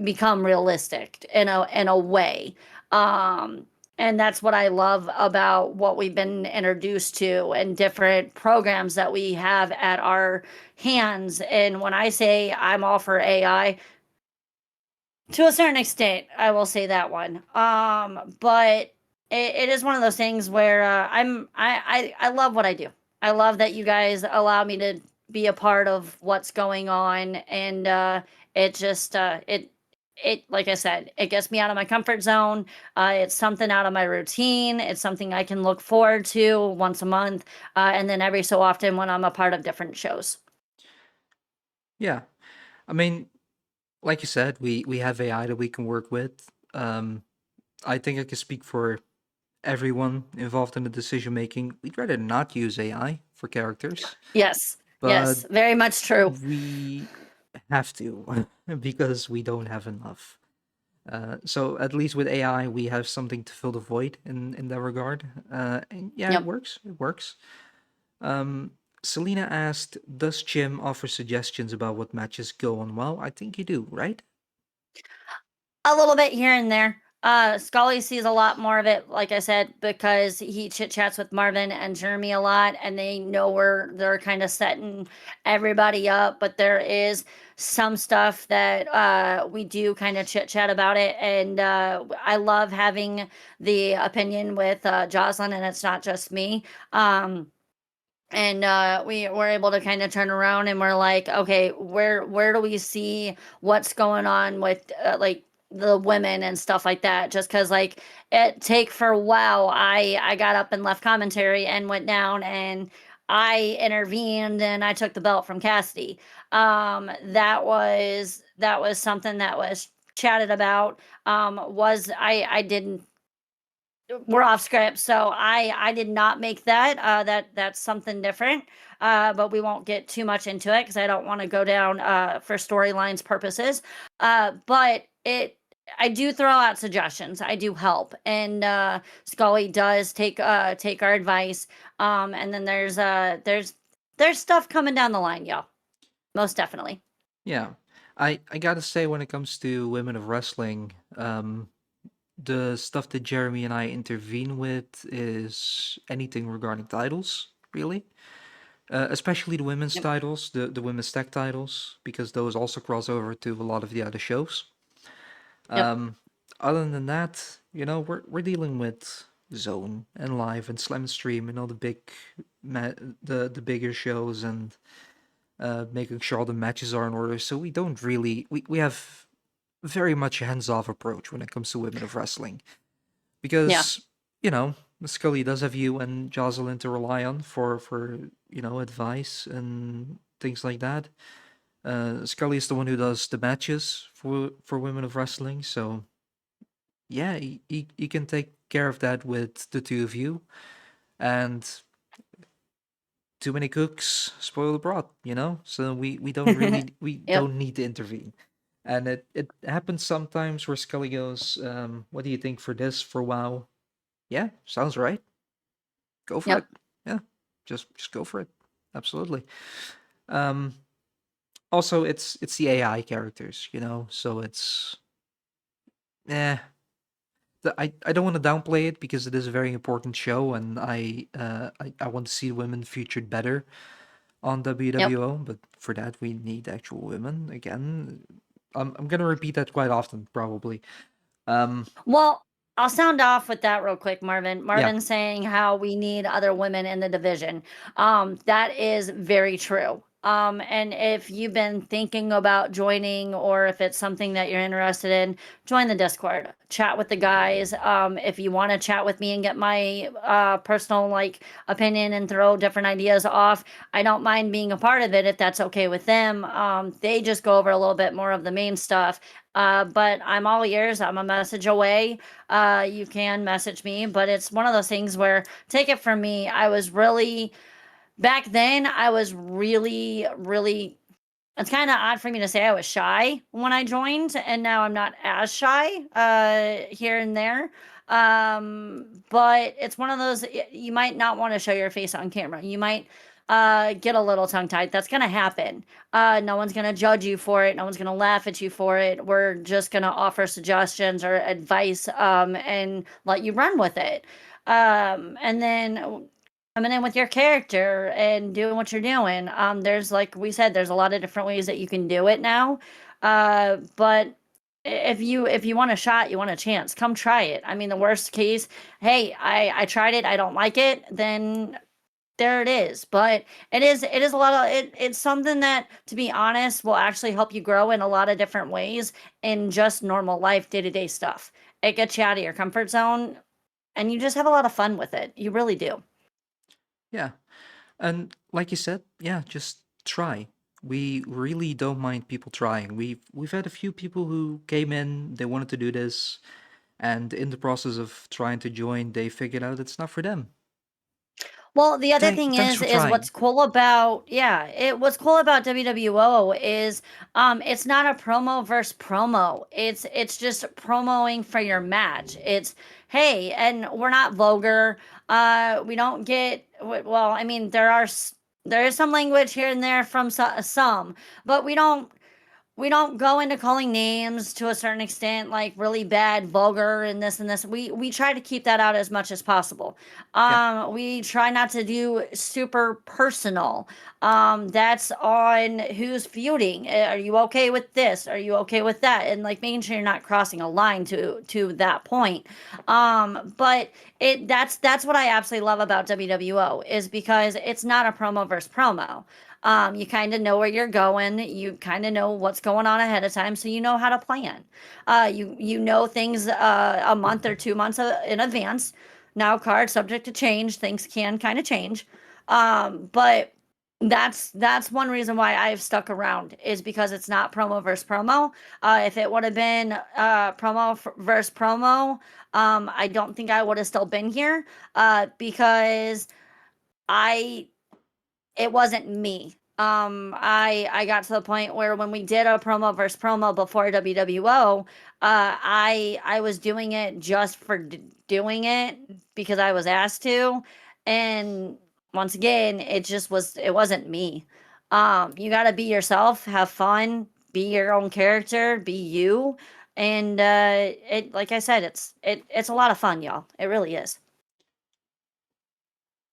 become realistic in a way. Um, and that's what I love about what we've been introduced to and different programs that we have at our hands. And when I say I'm all for AI, to a certain extent, I will say that one. But it is one of those things where I love what I do. I love that you guys allow me to be a part of what's going on, and it just it like I said, it gets me out of my comfort zone. It's something out of my routine. It's something I can look forward to once a month, and then every so often when I'm a part of different shows. yeah. I mean, like you said, we have AI that we can work with. Um, I think I can speak for everyone involved in the decision making. We'd rather not use AI for characters, Yes, but yes, very much true. we have to because we don't have enough. So at least with AI, we have something to fill the void in that regard. And yeah, it Yep. works. It works. Um, Selena asked, "Does Chim offer suggestions about what matches go on well?" I think you do, right? A little bit here and there. Scully sees a lot more of it, like I said, because he chit chats with Marvin and Jeremy a lot, and they know where they're kind of setting everybody up. But there is some stuff that we do kind of chit chat about it, and I love having the opinion with Jocelyn, and it's not just me. And we were able to kind of turn around and we're like, okay, where do we see what's going on with like the women and stuff like that? Just because like it take for a while, I got up and left commentary and went down and I intervened and I took the belt from Cassidy. That was something that was chatted about. Was I didn't We're off script, so I did not make that. That's something different. But we won't get too much into it because I don't want to go down for storylines purposes. But I do throw out suggestions. I do help, and Scully does take our advice. And then there's stuff coming down the line, y'all. Most definitely. Yeah. I gotta say, when it comes to women of wrestling, the stuff that Jeremy and I intervene with is anything regarding titles, really. Especially the women's Yep. titles, the women's tag titles, because those also cross over to a lot of the other shows. Yep. Um, Other than that, we're dealing with Zone and Live and Slam and Stream and all the the bigger shows, and making sure all the matches are in order. So we don't really we have very much a hands-off approach when it comes to women of wrestling, Yeah. because Scully does have you and Jocelyn to rely on for advice and things like that. Scully is the one who does the matches for women of wrestling, so yeah, he can take care of that with the two of you. And too many cooks spoil the broth, so we don't really we Yep. don't need to intervene. And it happens sometimes where Scully goes, what do you think for this for WoW? Yeah, sounds right. Go for it. Yep. Yeah, just go for it. Absolutely. Um, Also, it's the AI characters, so it's eh. I don't want to downplay it because it is a very important show, and I want to see women featured better on Yep. WWO. But for that, we need actual women. Again, I'm gonna repeat that quite often, probably. Um, Well, I'll sound off with that real quick, Marvin. yeah, Marvin saying how we need other women in the division. That is very true. And if you've been thinking about joining, or if it's something that you're interested in, join the Discord. Chat with the guys. If you want to chat with me and get my personal like opinion and throw different ideas off, I don't mind being a part of it if that's okay with them. They just go over a little bit more of the main stuff. But I'm all ears. I'm a message away. You can message me, but it's one of those things where, take it from me, back then, I was really, really, it's kind of odd for me to say I was shy when I joined, and now I'm not as shy here and there. But it's one of those, you might not want to show your face on camera. You might get a little tongue tied. That's going to happen. No one's going to judge you for it. No one's going to laugh at you for it. We're just going to offer suggestions or advice and let you run with it. And then coming in with your character and doing what you're doing. There's, like we said, there's a lot of different ways that you can do it now. But if you want a shot, you want a chance, come try it. I mean, the worst case, hey, I tried it, I don't like it, then there it is. But it is a lot of it's something that, to be honest, will actually help you grow in a lot of different ways in just normal life, day-to-day stuff. It gets you out of your comfort zone, and you just have a lot of fun with it. You really do. yeah. And like you said, yeah, just try. We really don't mind people trying. We've had a few people who came in, they wanted to do this, and in the process of trying to join, they figured out it's not for them. Well, the other thing Thanks for is what's trying. cool about, what's cool about WWO is it's not a promo versus promo. It's just promoing for your match. It's, hey, and we're not vulgar. We don't get well, I mean, there is some language here and there from some, but we don't go into calling names to a certain extent, like really bad, vulgar, and this and this. We try to keep that out as much as possible. Yeah. We try not to do super personal. That's on who's feuding. Are you okay with this? Are you okay with that? And like making sure you're not crossing a line to that point. But that's what I absolutely love about WWO is because it's not a promo versus promo. You kind of know where you're going. You kind of know what's going on ahead of time, so you know how to plan. You know things a month or 2 months in advance. Now, cards subject to change. Things can kind of change, but that's one reason why I've stuck around is because it's not promo versus promo. If it would have been versus promo, I don't think I would have still been here because I it wasn't me. I got to the point where when we did a promo versus promo before WWO, I was doing it just for doing it because I was asked to, and once again, it wasn't me. You got to be yourself, have fun, be your own character, be you, and it like I said, it's a lot of fun, y'all. It really is.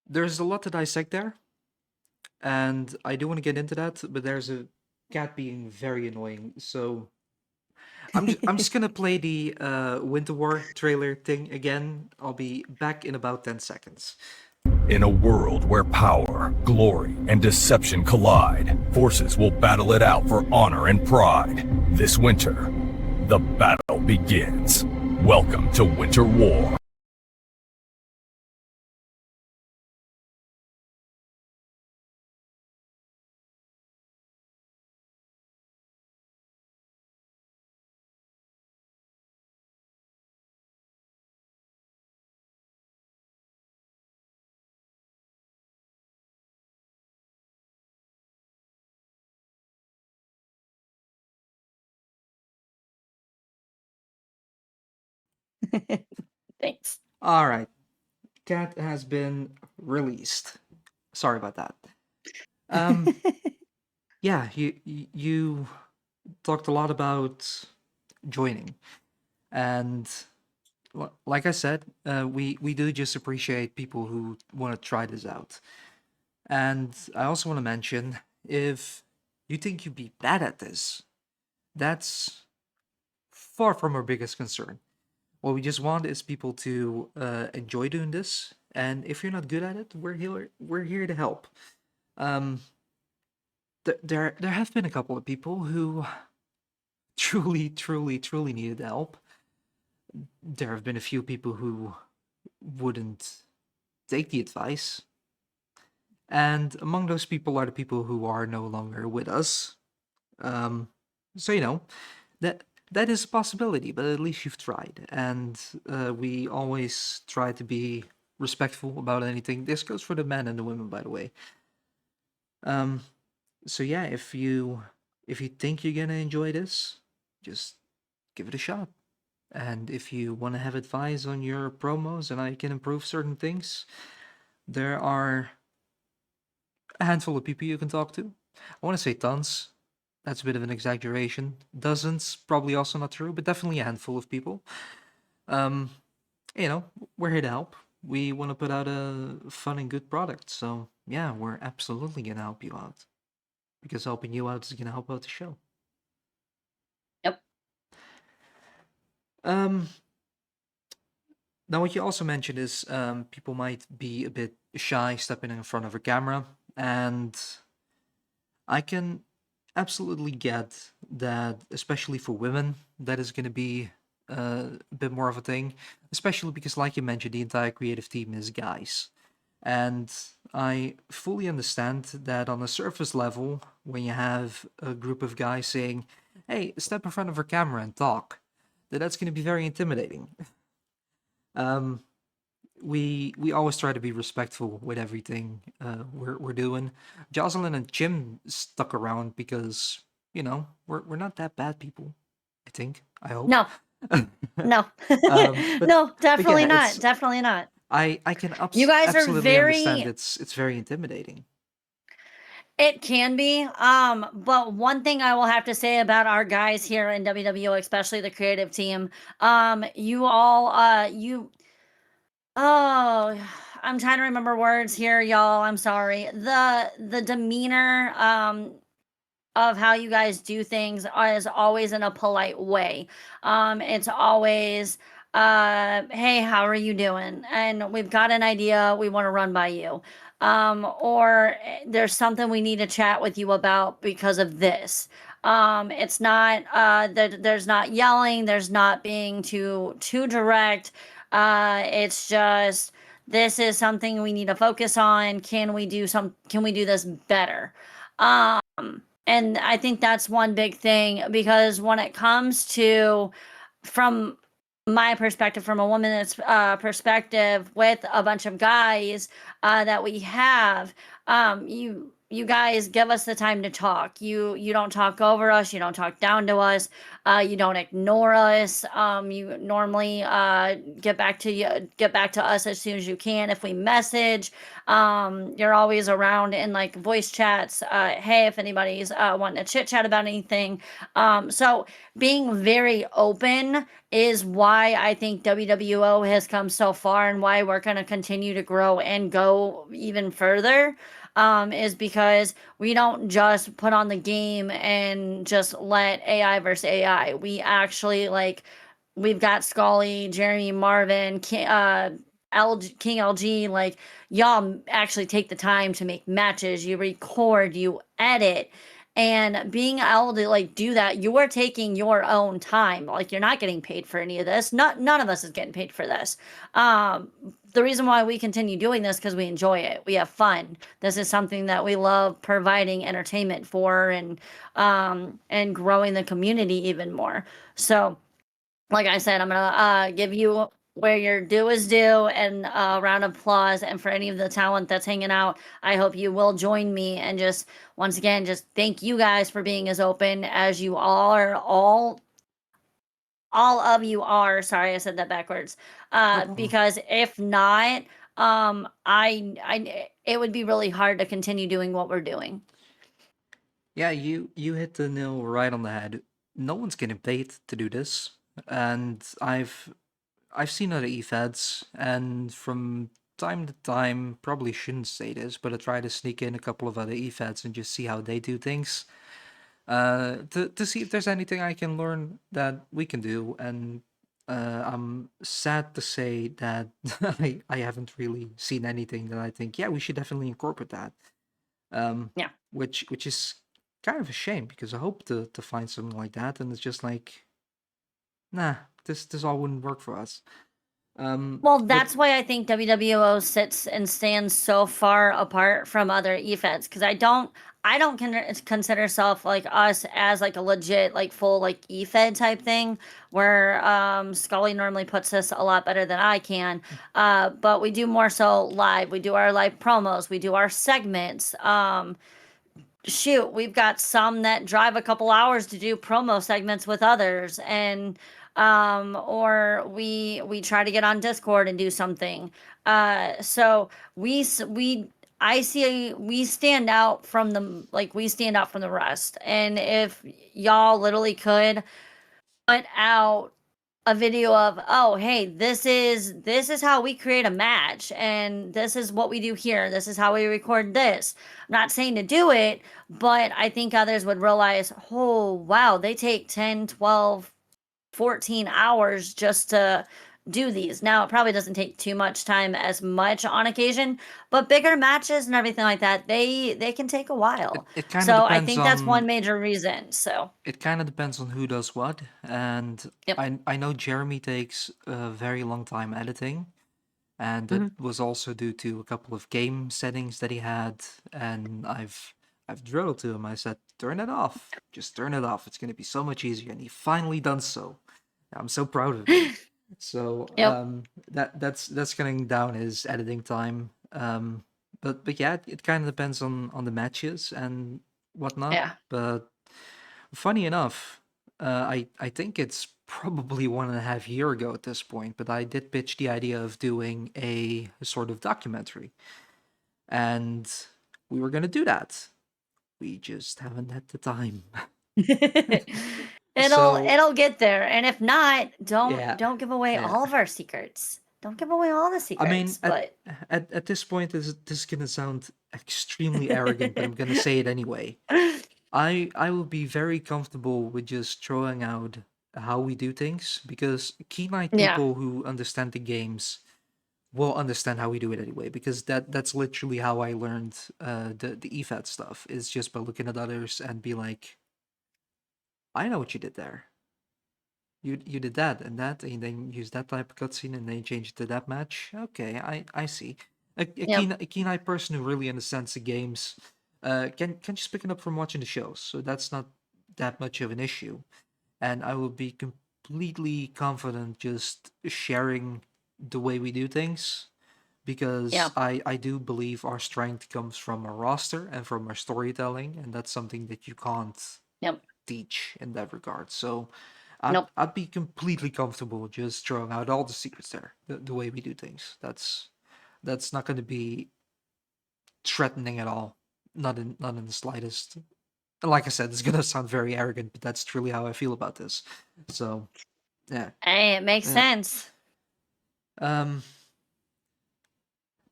There's a lot to dissect there, and I do want to get into that, but there's a cat being very annoying. So I'm just gonna play the Winter War trailer thing again. I'll be back in about 10 seconds. In a world where power, glory, and deception collide, forces will battle it out for honor and pride. This winter, the battle begins. Welcome to Winter War. Thanks. All right, cat has been released. Sorry about that. Um, yeah, you talked a lot about joining, and like I said, we do just appreciate people who want to try this out. And I also want to mention if you think you'd be bad at this, that's far from our biggest concern. What we just want is people to enjoy doing this, and if you're not good at it, we're here to help. Um, there have been a couple of people who truly needed help. There have been a few people who wouldn't take the advice. And among those people are the people who are no longer with us. So that that is a possibility, but at least you've tried. And we always try to be respectful about anything. This goes for the men and the women, by the way. So yeah, if you think you're gonna enjoy this, just give it a shot. And if you want to have advice on your promos and I can improve certain things, there are a handful of people you can talk to. I want to say tons. That's a bit of an exaggeration. Dozens, probably also not true, but definitely a handful of people. Um, we're here to help. We want to put out a fun and good product. So yeah, we're absolutely gonna help you out because helping you out is gonna help out the show. Yep. Um, Now, what you also mentioned is people might be a bit shy stepping in front of a camera, and I can absolutely get that, especially for women, that is going to be a bit more of a thing, especially because, like you mentioned, the entire creative team is guys. And I fully understand that on a surface level, when you have a group of guys saying, hey, step in front of a camera and talk, that's going to be very intimidating. Um, we always try to be respectful with everything we're doing. Jocelyn and Jim stuck around because we're not that bad people. I think. I hope. No, no, But no, definitely yeah, not. it's Definitely not. I can You guys are absolutely understand very it's very intimidating. It can be. But one thing I will have to say about our guys here in WWO, especially the creative team, you all, oh, I'm trying to remember words here, y'all. I'm sorry. The demeanor, of how you guys do things is always in a polite way. It's always, hey, how are you doing? And we've got an idea we want to run by you. Or there's something we need to chat with you about because of this. It's not there's not yelling, there's not being too direct. It's just this is something we need to focus on. Can we do this better? Um and I think that's one big thing because when it comes to, from my perspective, from a woman's perspective, with a bunch of guys that we have, you guys give us the time to talk. You don't talk over us. You don't talk down to us. You don't ignore us. You normally get back to us as soon as you can if we message. You're always around in like voice chats. Hey, if anybody's wanting to chit chat about anything. So being very open is why I think WWO has come so far and why we're going to continue to grow and go even further. Is because we don't just put on the game and just let AI versus AI. We actually we've got Scully, Jeremy, Marvin, King LG, like y'all actually take the time to make matches, you record, you edit, and being able to do that, you are taking your own time. Like you're not getting paid for any of this. None of us is getting paid for this. The reason why we continue doing this because we enjoy it. We have fun. This is something that we love providing entertainment for and growing the community even more. So like I said, I'm gonna give you where your due is due and a round of applause. And for any of the talent that's hanging out, I hope you will join me and just once again just thank you guys for being as open as you are. All of you are. Sorry, I said that backwards. Because if not, I it would be really hard to continue doing what we're doing. Yeah, you hit the nail right on the head. No one's getting paid to do this, and I've seen other eFeds, and from time to time, probably shouldn't say this, but I try to sneak in a couple of other eFeds and just see how they do things, to see if there's anything I can learn that we can do. And I'm sad to say that I haven't really seen anything that I think, yeah, we should definitely incorporate that. Yeah. Which is kind of a shame because I hope to find something like that, and it's just like, nah, this all wouldn't work for us. Well, But that's why I think WWO sits and stands so far apart from other eFeds because I don't consider self like us as like a legit like full like eFed type thing where Scully normally puts this a lot better than I can. But we do more so live. We do our live promos. We do our segments. Shoot, we've got some that drive a couple hours to do promo segments with others, and or we try to get on Discord and do something. So I see we stand out from the rest. And if y'all literally could put out a video of, oh hey, this is how we create a match and this is what we do here, this is how we record this. I'm not saying to do it, but I think others would realize, oh wow, they take 10, 12, 14 hours just to do these. Now it probably doesn't take too much time as much on occasion, but bigger matches and everything like that, they can take a while. it kind of So I depends think that's one on major reason. So it kind of depends on who does what, and yep. I know Jeremy takes a very long time editing, and it Mm-hmm. was also due to a couple of game settings that he had, and I've drilled to him. I said, turn it off, just turn it off. It's gonna be so much easier, and he finally done so. I'm so proud of him. So Yep. that's cutting down his editing time. But yeah, it kind of depends on the matches and whatnot. Yeah. But funny enough, I think it's probably 1.5 year ago at this point. But I did pitch the idea of doing a sort of documentary, and we were gonna do that. We just haven't had the time. It'll So it'll get there, and if not, yeah, don't give away yeah. all of our secrets. Don't give away all the I mean, secrets, but at this point, this is gonna sound extremely arrogant, but I'm gonna say it anyway. I will be very comfortable with just throwing out how we do things because keen-eyed yeah, people who understand the games will understand how we do it anyway. Because that's literally how I learned the EFAT stuff is just by looking at others and be like, I know what you did there. You did that and that, and then use that type of cutscene, and then you change it to that match. Okay, I see. yep, A keen-eyed person who really understands the games can just pick it up from watching the shows, so that's not that much of an issue. And I will be completely confident just sharing the way we do things yeah, because I do believe our strength comes from our roster and from our storytelling, and that's something that you can't yep, teach in that regard. So nope, I'd be completely comfortable just throwing out all the secrets there, the way we do things. That's not going to be threatening at all, not in the slightest. And like I said, it's gonna sound very arrogant, but that's truly how I feel about this. So yeah, hey, it makes yeah. sense. Um,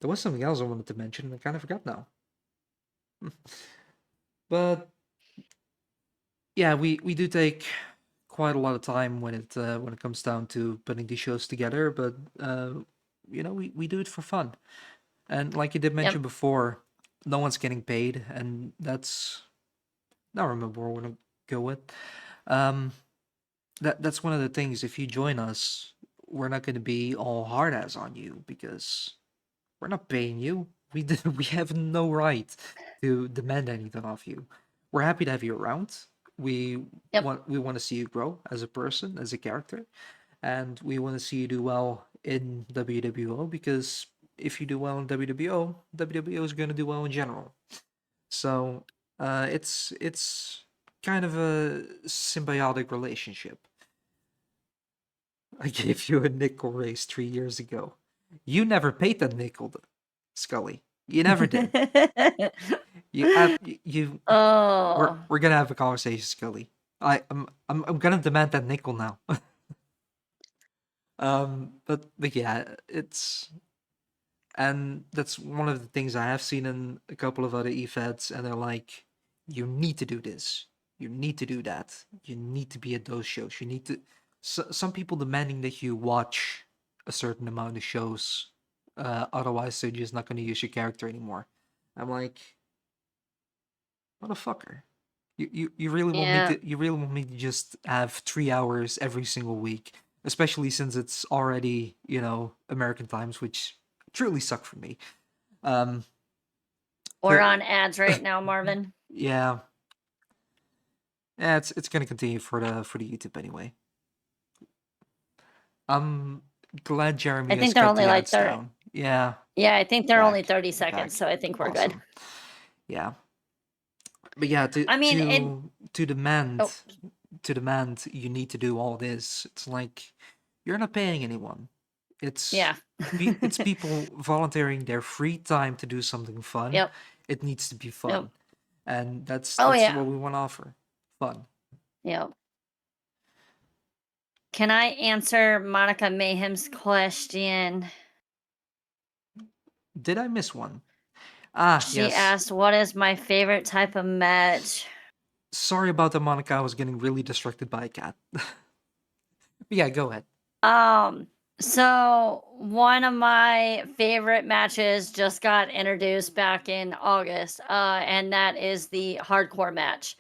there was something else I wanted to mention, and I kind of forgot now. But yeah, we do take quite a lot of time when it comes down to putting these shows together. But we do it for fun, and like you did Yep, mention before, no one's getting paid, and that's not remember what I want to go with. Um, that's one of the things. If you join us, we're not going to be all hard ass on you because we're not paying you. We have no right to demand anything off you. We're happy to have you around. We yep, we want to see you grow as a person, as a character, and we want to see you do well in WWO because if you do well in WWO, WWO is going to do well in general. So it's kind of a symbiotic relationship. I gave you a nickel raise 3 years ago. You never paid that nickel, Scully. You never did. You oh, we're gonna have a conversation, Scully. I'm gonna demand that nickel now. But yeah, it's and that's one of the things I have seen in a couple of other EFEDs, and they're like, you need to do this, you need to do that, you need to be at those shows, you need to. Some people demanding that you watch a certain amount of shows, otherwise they're just not going to use your character anymore. I'm like, motherfucker, you really want me yeah, to just have 3 hours every single week, especially since it's already American times, which truly suck for me. Um, we're to on ads right now, Marvin. yeah, yeah, it's gonna continue for the YouTube anyway. I'm glad I Jeremy has think they're cut only the like ads 30. down. Yeah, Yeah, I think they're only back, 30 seconds, back, so I think we're good. awesome. Yeah, but yeah, I mean, it. to demand Oh, you need to do all this. It's like you're not paying anyone. It's yeah. it's people volunteering their free time to do something fun. Yep, It needs to be yep. fun, and Oh that's yeah, what we want to offer. Fun. yep. Can I answer Monica Mayhem's question? Did I miss one? Ah, She yes. asked, "What is my favorite type of match?" Sorry about that, Monica. I was getting really distracted by a cat. But yeah, go ahead. Um, so one of my favorite matches just got introduced back in August, and that is the hardcore match.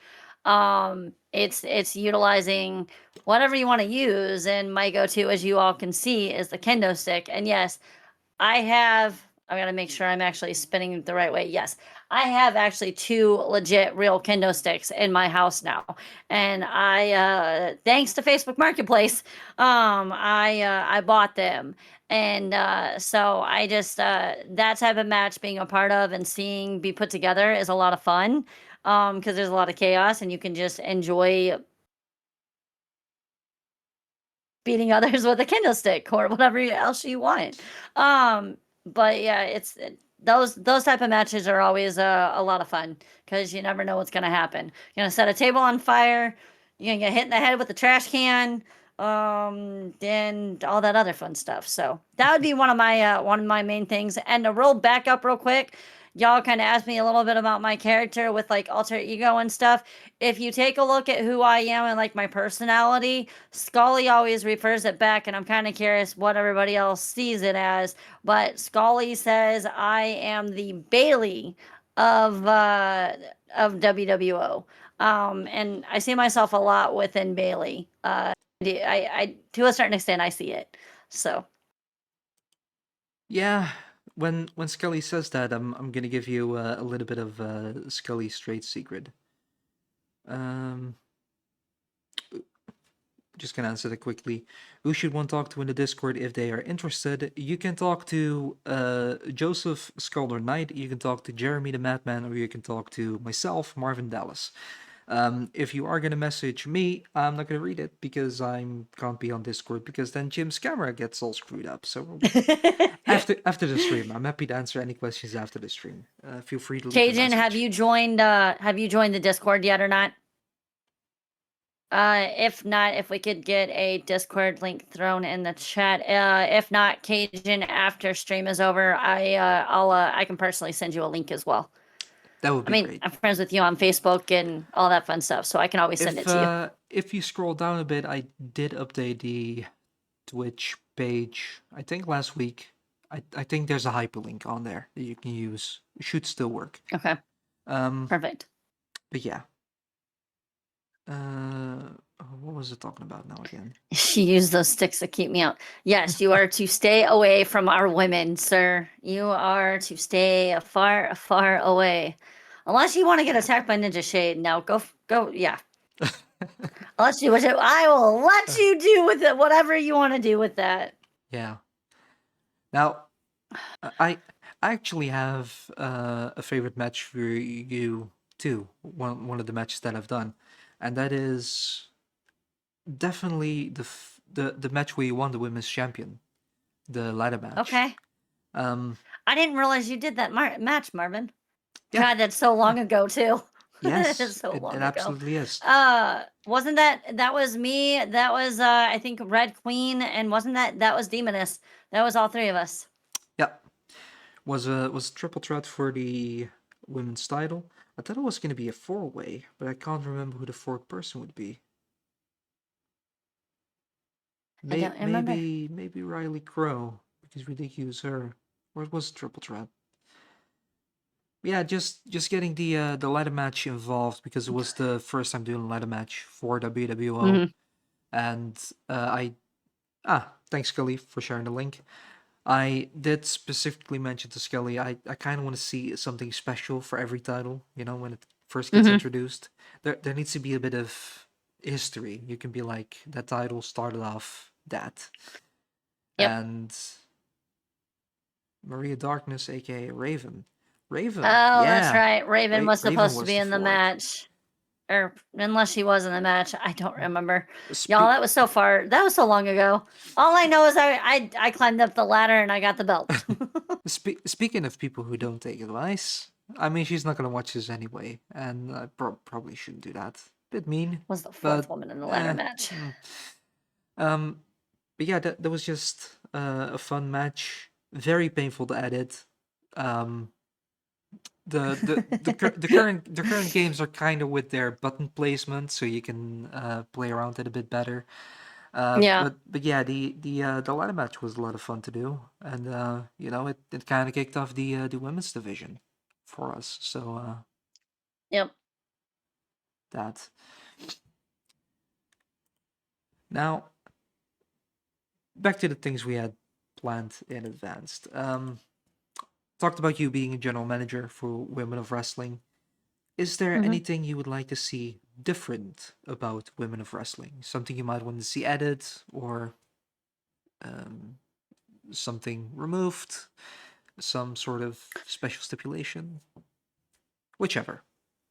It's utilizing whatever you want to use, and my go-to, as you all can see, is the kendo stick. And yes, I have. I gotta make sure I'm actually spinning it the right way. Yes, I have actually two legit real kendo sticks in my house now, and thanks to Facebook Marketplace, I bought them, and so I just that type of match being a part of and seeing be put together is a lot of fun, because there's a lot of chaos and you can just enjoy beating others with a kendo stick or whatever else you want. Um, but yeah, those type of matches are always a lot of fun because you never know what's gonna happen. You're gonna set a table on fire. You're gonna get hit in the head with a trash can. And all that other fun stuff. So that would be one of my main things. And to roll back up real quick, y'all kind of asked me a little bit about my character with like alter ego and stuff. If you take a look at who I am and like my personality, Scully always refers it back, and I'm kind of curious what everybody else sees it as. But Scully says I am the Bailey of WWO. And I see myself a lot within Bailey. I to a certain extent I see it. So Yeah, when Scully says that, I'm gonna give you a little bit of Scully's trade secret. Um, just gonna answer that quickly. Who should one talk to in the Discord if they are interested? You can talk to Joseph Sculder Knight, you can talk to Jeremy the Madman, or you can talk to myself, Marvin Dallas. If you are gonna message me, I'm not gonna read it because I can't be on Discord because then Jim's camera gets all screwed up. So after the stream, I'm happy to answer any questions after the stream. Feel free to leave a Cajun, have message. you joined the Discord yet or not? If not, if we could get a Discord link thrown in the chat. If not, Cajun, after stream is over, I can personally send you a link as well. That would I be mean, great. I'm friends with you on Facebook and all that fun stuff, so I can always send it to you. If you scroll down a bit, I did update the Twitch page, I think last week. I think there's a hyperlink on there that you can use. It should still work. Okay, Um, perfect. but yeah. What was it talking about now again? She used those sticks to keep me out. Yes, you are to stay away from our women, sir. You are to stay far, far away. Unless you want to get attacked by Ninja Shade. Now go, yeah. Unless you, I will let you do with it whatever you want to do with that. Yeah. Now, I actually have a favorite match for you too. One of the matches that I've done, and that is definitely the match where you won the women's champion, the ladder match. Okay. I didn't realize you did that match, Marvin. Yeah. God, that's so long ago too. Yes, It's so long it ago. absolutely is. Wasn't that was me? That was I think Red Queen, and wasn't that was Demoness? That was all three of us. Yep. Was a triple threat for the women's title. I thought it was going to be a 4-way, but I can't remember who the fourth person would be. I don't remember. Maybe Riley Crow, because we did use her. Or it was a triple threat. Yeah, just getting the ladder match involved because it was the first time doing a ladder match for WWO. Mhm. And thanks Scully for sharing the link. I did specifically mention to Scully I kind of want to see something special for every title, when it first gets introduced. There needs to be a bit of history. You can be like, that title started off that. Yep. And Maria Darkness, aka Raven. Oh, that's right. Raven was Raven supposed to was be the in the fourth. match. Or unless she was in the match. I don't remember. Spe- Y'all, that was so far. That was so long ago. All I know is I climbed up the ladder and I got the belt. Speaking of people who don't take advice, I mean, she's not going to watch this anyway, and I probably shouldn't do that. Bit mean. Was the fourth But, woman in the ladder match. But yeah, that was just a fun match. Very painful to edit. The current games are kind of with their button placement, so you can play around it a bit better. Yeah. But yeah, the ladder match was a lot of fun to do, and it kind of kicked off the women's division for us. So Yep. that. Now, back to the things we had planned in advance. Talked about you being a general manager for Women of Wrestling. Is there anything you would like to see different about Women of Wrestling? Something you might want to see added, or something removed? Some sort of special stipulation? Whichever.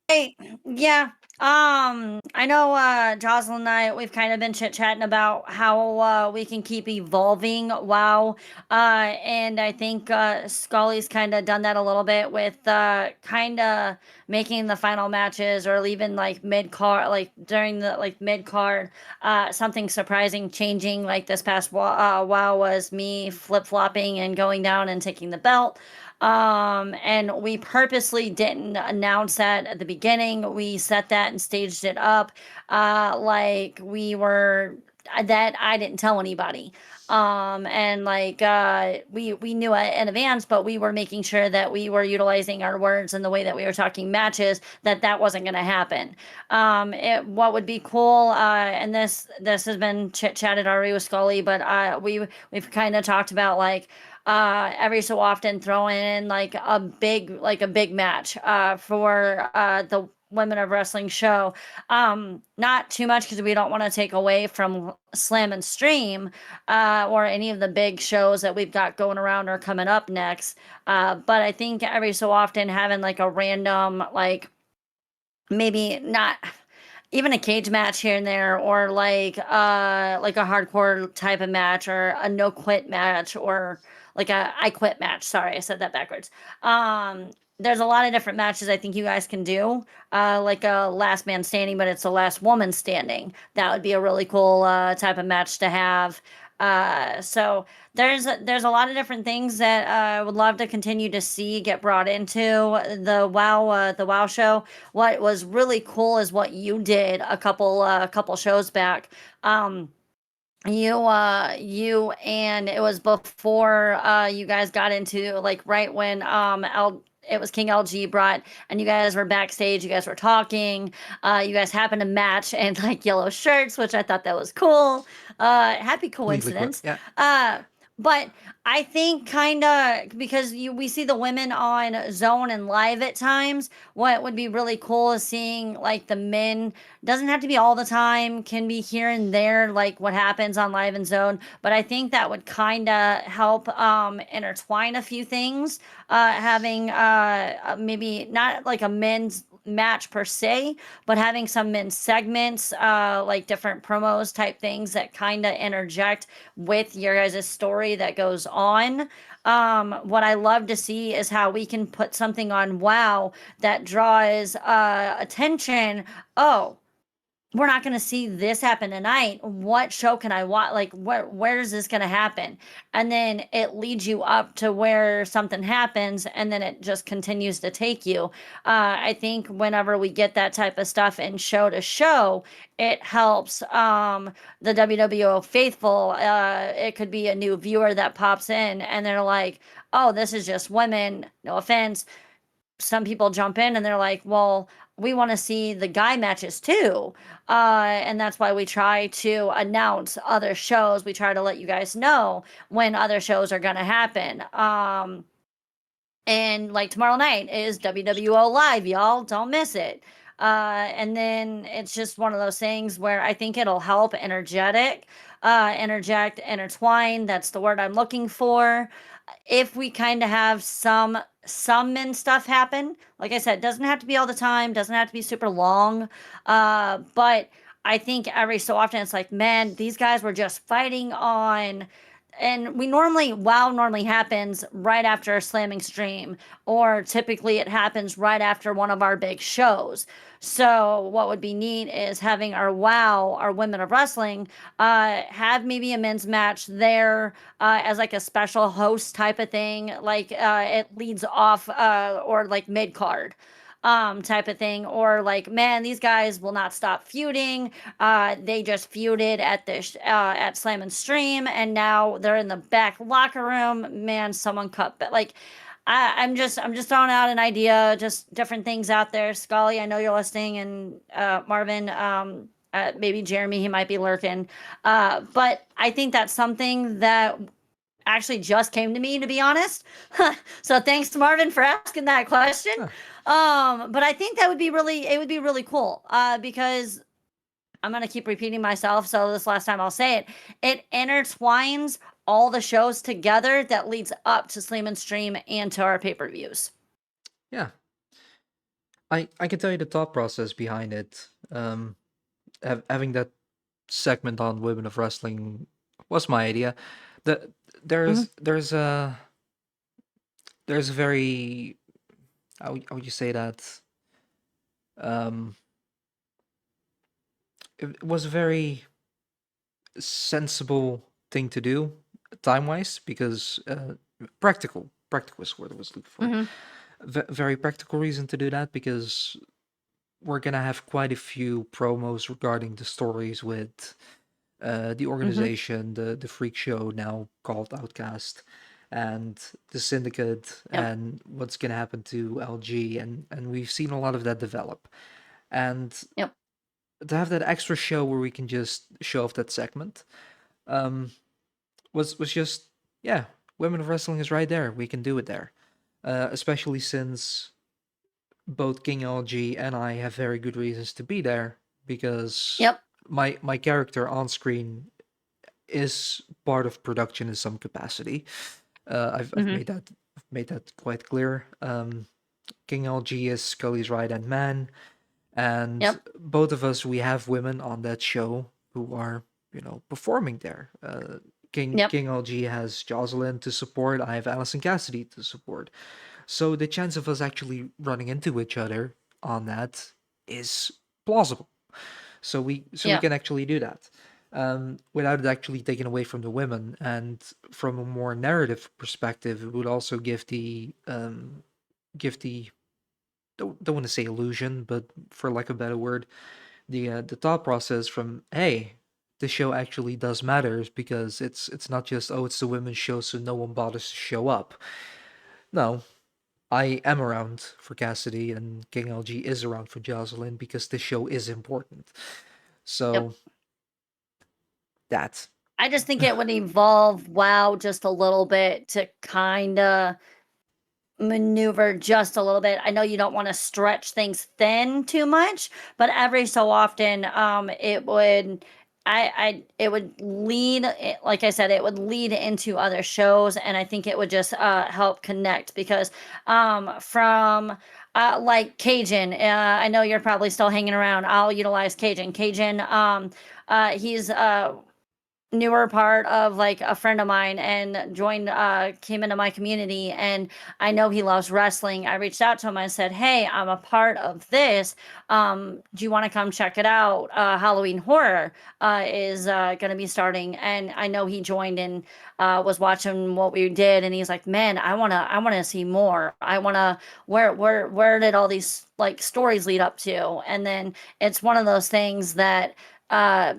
Yeah. I know Jocelyn and I, we've kind of been chit-chatting about how we can keep evolving WoW. And I think Scully's kind of done that a little bit with kind of making the final matches or even like mid-card, like during the like mid-card, something surprising changing. Like this past WoW was me flip-flopping and going down and taking the belt. And we purposely didn't announce that at the beginning. We set that and staged it up, like we were that I didn't tell anybody. And like we knew it in advance, but we were making sure that we were utilizing our words and the way that we were talking matches, that wasn't going to happen. What would be cool, and this has been chit chatted already with Scully, but we've kind of talked about like every so often throwing in like a big match for the Women of Wrestling show. Not too much because we don't want to take away from Slam and Stream or any of the big shows that we've got going around or coming up next. But I think every so often having like a random, maybe not even a cage match here and there, or like a hardcore type of match, or a no quit match, or like a I quit match. Sorry, I said that backwards. There's a lot of different matches I think you guys can do, like a last man standing, but it's the last woman standing. That would be a really cool type of match to have. So there's a lot of different things that I would love to continue to see get brought into the WoW show. What was really cool is what you did a couple shows back. You and it was before you guys got into like right when it was King LG brought, and you guys were backstage, you guys were talking, you guys happened to match in like yellow shirts, which I thought that was cool. Happy coincidence. Yeah. But I think kind of because we see the women on Zone and Live at times. What would be really cool is seeing like the men. Doesn't have to be all the time. Can be here and there, like what happens on Live and Zone. But I think that would kind of help intertwine a few things. Having maybe not like a men's match per se, but having some men's segments, like different promos type things that kind of interject with your guys' story that goes on. What I love to see is how we can put something on WoW that draws attention. Oh, we're not going to see this happen tonight. What show can I watch? Like, where is this going to happen? And then it leads you up to where something happens, and then it just continues to take you. I think whenever we get that type of stuff in show to show, it helps the WWO faithful. It could be a new viewer that pops in, and they're like, oh, this is just women. No offense. Some people jump in and they're like, well, we want to see the guy matches too. And that's why we try to announce other shows. We try to let you guys know when other shows are going to happen. And like tomorrow night is WWO Live, y'all. Don't miss it. And then it's just one of those things where I think it'll help interject, intertwine. That's the word I'm looking for. If we kind of have some men stuff happen, like I said, doesn't have to be all the time, doesn't have to be super long. But I think every so often it's like, man, these guys were just fighting on. And WoW normally happens right after a slamming stream, or typically it happens right after one of our big shows. So what would be neat is having our Women of Wrestling, have maybe a men's match there as like a special host type of thing, like it leads off or like mid card type of thing, or like, man, these guys will not stop feuding. They just feuded at this at Slam and Stream, and now they're in the back locker room. Man, someone cut, but like, I'm just throwing out an idea, just different things out there. Scully, I know you're listening, and Marvin, maybe Jeremy, he might be lurking. But I think that's something that actually just came to me, to be honest. So thanks to Marvin for asking that question. Huh. But I think it would be really cool, because I'm going to keep repeating myself. So this last time I'll say it, it intertwines all the shows together that leads up to Slam and Stream and to our pay-per-views. Yeah. I can tell you the thought process behind it. Having that segment on women of wrestling was my idea. The Mhm. there's a very how would you say that? Um, it was a very sensible thing to do, time wise, because practical is what I was looking for. Mhm. Very practical reason to do that because we're gonna have quite a few promos regarding the stories with the Mhm. organization, the freak show now called Outcast, and the syndicate, Yep. and what's gonna happen to LG, and we've seen a lot of that develop. And Yep. to have that extra show where we can just show off that segment, um, was just, yeah, women of wrestling is right there. We can do it there, especially since both King LG and I have very good reasons to be there because Yep. my character on screen is part of production in some capacity. I've Mhm. made that quite clear. King LG is Scully's right hand man, and Yep. both of us we have women on that show who are performing there. Yep. King LG has Jocelyn to support. I have Allison Cassidy to support. So the chance of us actually running into each other on that is plausible. So we Yeah. can actually do that without it actually taking away from the women. And from a more narrative perspective, it would also give the don't want to say illusion, but for lack of a better word, the thought process from, hey, the show actually does matters because it's not just, oh, it's the women's show, so no one bothers to show up. No, I am around for Cassidy, and King LG is around for Jocelyn because the show is important. Yep. So that. I just think it would evolve WoW just a little bit to kind of maneuver just a little bit. I know you don't want to stretch things thin too much, but every so often, it would. It would like I said, it would lead into other shows, and I think it would just help connect because, from like Cajun, I know you're probably still hanging around. I'll utilize Cajun. Cajun, he's newer part of like a friend of mine and joined came into my community, and I know he loves wrestling. I reached out to him. I said, hey, I'm a part of this. Do you want to come check it out? Halloween Horror is going to be starting, and I know he joined and was watching what we did, and he's like, man, I want to see more. I want to, where did all these like stories lead up to? And then it's one of those things that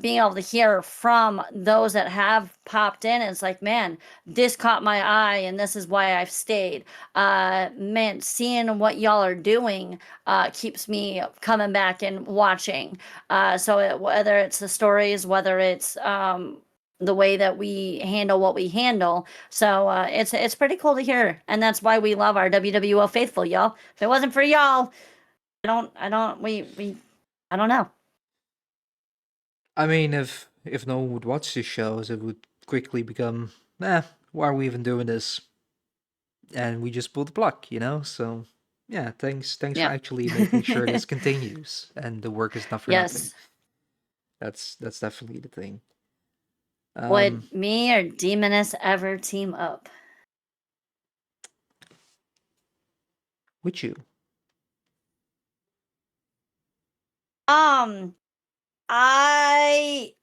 being able to hear from those that have popped in, it's like, man, this caught my eye and this is why I've stayed. Man, seeing what y'all are doing keeps me coming back and watching. Whether it's the stories, whether it's the way that we handle what we handle. So it's pretty cool to hear, and that's why we love our WWO faithful, y'all. If it wasn't for y'all, I don't know. I mean, if no one would watch these shows, it would quickly become, why are we even doing this? And we just pull the plug, you know. So yeah, thanks for Yeah. actually making sure this continues and the work is not for nothing. Yes. That's definitely the thing. Would me or Demoness ever team up? With you. Um, I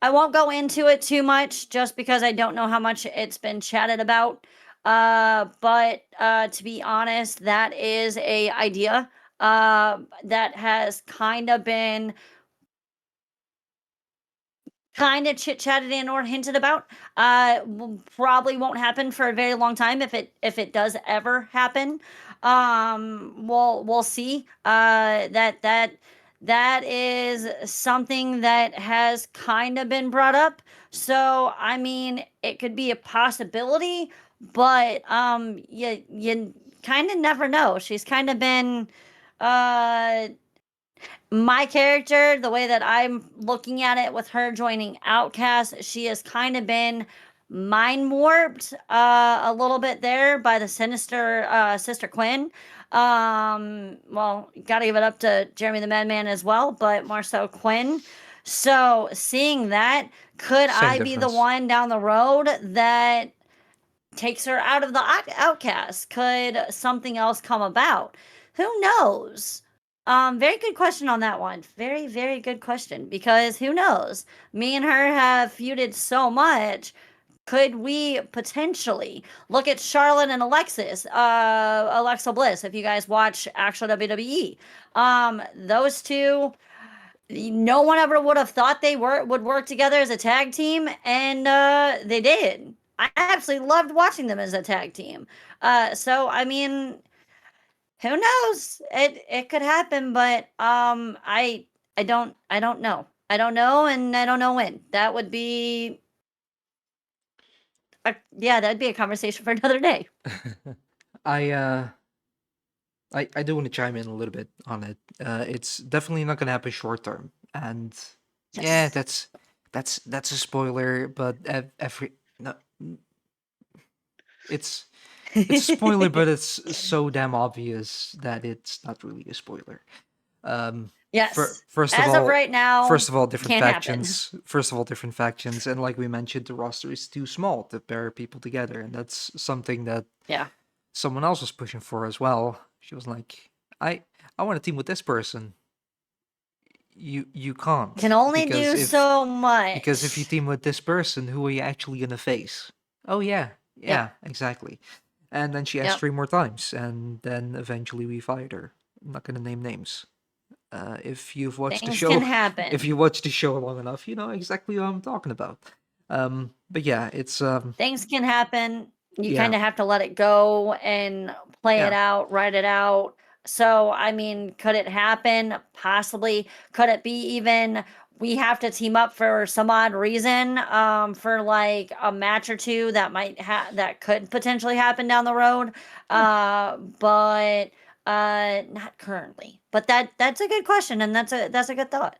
I won't go into it too much just because I don't know how much it's been chatted about. But to be honest, that is a idea that has kind of been kind of chit chatted in or hinted about. Probably won't happen for a very long time if it does ever happen. We'll see. That is something that has kind of been brought up. So I mean, it could be a possibility, but you kind of never know. She's kind of been uh my character, the way that I'm looking at it with her joining Outcast, she has kind of been mind warped a little bit there by the sinister Sister Quinn. Well, got to give it up to Jeremy the Madman as well, but more so Quinn. So seeing that, could Same I be the difference. one down the road that takes her out of the outcast? Could something else come about? Who knows? Very good question on that one. Very, very good question, because who knows? Me and her have feuded so much. Could we potentially look at Charlotte and Alexa Bliss? If you guys watch actual WWE, those two, no one ever would have thought they would work together as a tag team, and they did. I absolutely loved watching them as a tag team. So I mean, who knows? It could happen, but I don't know. I don't know, and I don't know when. That would be yeah, that'd be a conversation for another day. I I do want to chime in a little bit on it. It's definitely not going to happen short term, and yeah, Yes. that's a spoiler. But every no, it's it's a spoiler, but it's so damn obvious that it's not really a spoiler. Yes. First of As of all, right now, different can't happen. factions. First of all, different factions, and like we mentioned, the roster is too small to pair people together, and that's something that Yeah. someone else was pushing for as well. She was like, I want to team with this person. You can't, Can only because do so if you much. team with this person, who are you actually gonna face? Oh yeah, Yep. yeah, exactly. And then she asked Yep. 3 more times, and then eventually we fired her. I'm not gonna name names. If you've watched the Things can show, if happen. you watched the show long enough, you know exactly what I'm talking about. But yeah, it's Things can happen. You yeah, kind of have to let it go and play it yeah. out, write it out. So, I mean, could it happen? Possibly. Could it be even we have to team up for some odd reason, for like a match or two that that could potentially happen down the road? Yeah. But not currently. But that's a good question, and that's a good thought.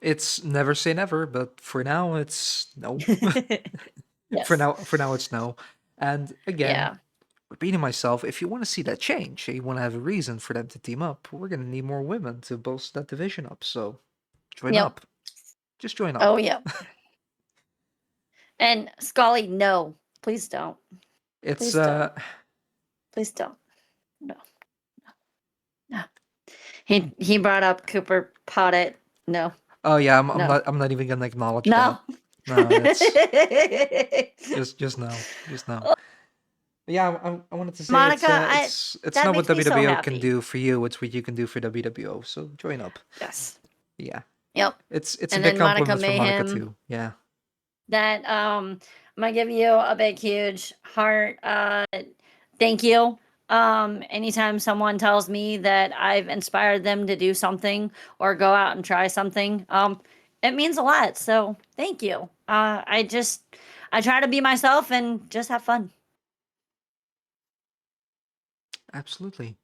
It's never say never, but for now it's no. Yes. For now it's no. And again, Yeah. repeating myself, if you want to see that change, you want to have a reason for them to team up, we're gonna need more women to bolster that division up. So join Yep. up. Just join Oh, up. yep. And Scully, no, please don't. It's Please don't. Please don't. No. No. He brought up Cooper Pottet. No. oh yeah, No. I'm not even gonna acknowledge that. No. No, it's just no. Just no. But yeah, I wanted to say Monica, it's that not what makes me so WWO can happy. do for you, it's what you can do for WWO. So join up. Yes. Yeah. Yep. It's a And big then Monica compliment for Monica Mayhem, too. Yeah. that I'm gonna give you a big huge heart thank you. Anytime someone tells me that I've inspired them to do something or go out and try something, it means a lot. So thank you. I try to be myself and just have fun. Absolutely.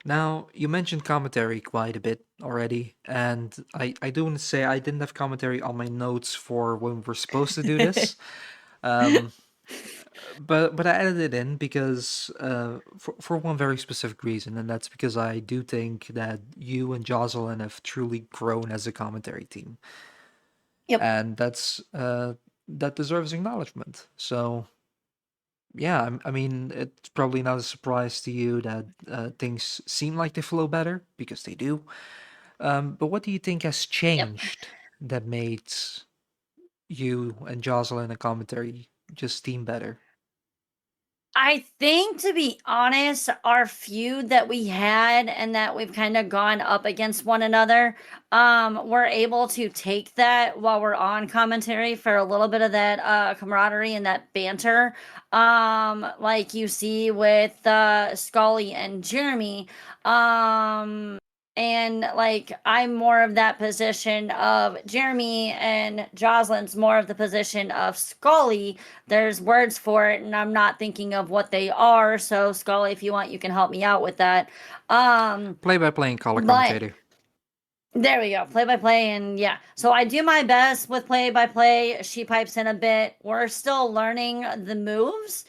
Now, you mentioned commentary quite a bit already, and I do want to say I didn't have commentary on my notes for when we're supposed to do this. Um, but I added it in because for one very specific reason, and that's because I do think that you and Jocelyn have truly grown as a commentary team, Yep. and that deserves acknowledgement. So yeah, I mean, it's probably not a surprise to you that things seem like they flow better because they do. But what do you think has Yep. changed that made you and Jocelyn a commentary just team better? I think, to be honest, our feud that we had and that we've kind of gone up against one another, we're able to take that while we're on commentary for a little bit of that camaraderie and that banter. Like you see with Scully and Jeremy. And like I'm more of that position of Jeremy, and Jocelyn's more of the position of Scully. There's words for it, and I'm not thinking of what they are. So Scully, if you want, you can help me out with that. Play by play and color But commentator. there we go, play by play, and yeah. So I do my best with play by play. She pipes in a bit. We're still learning the moves.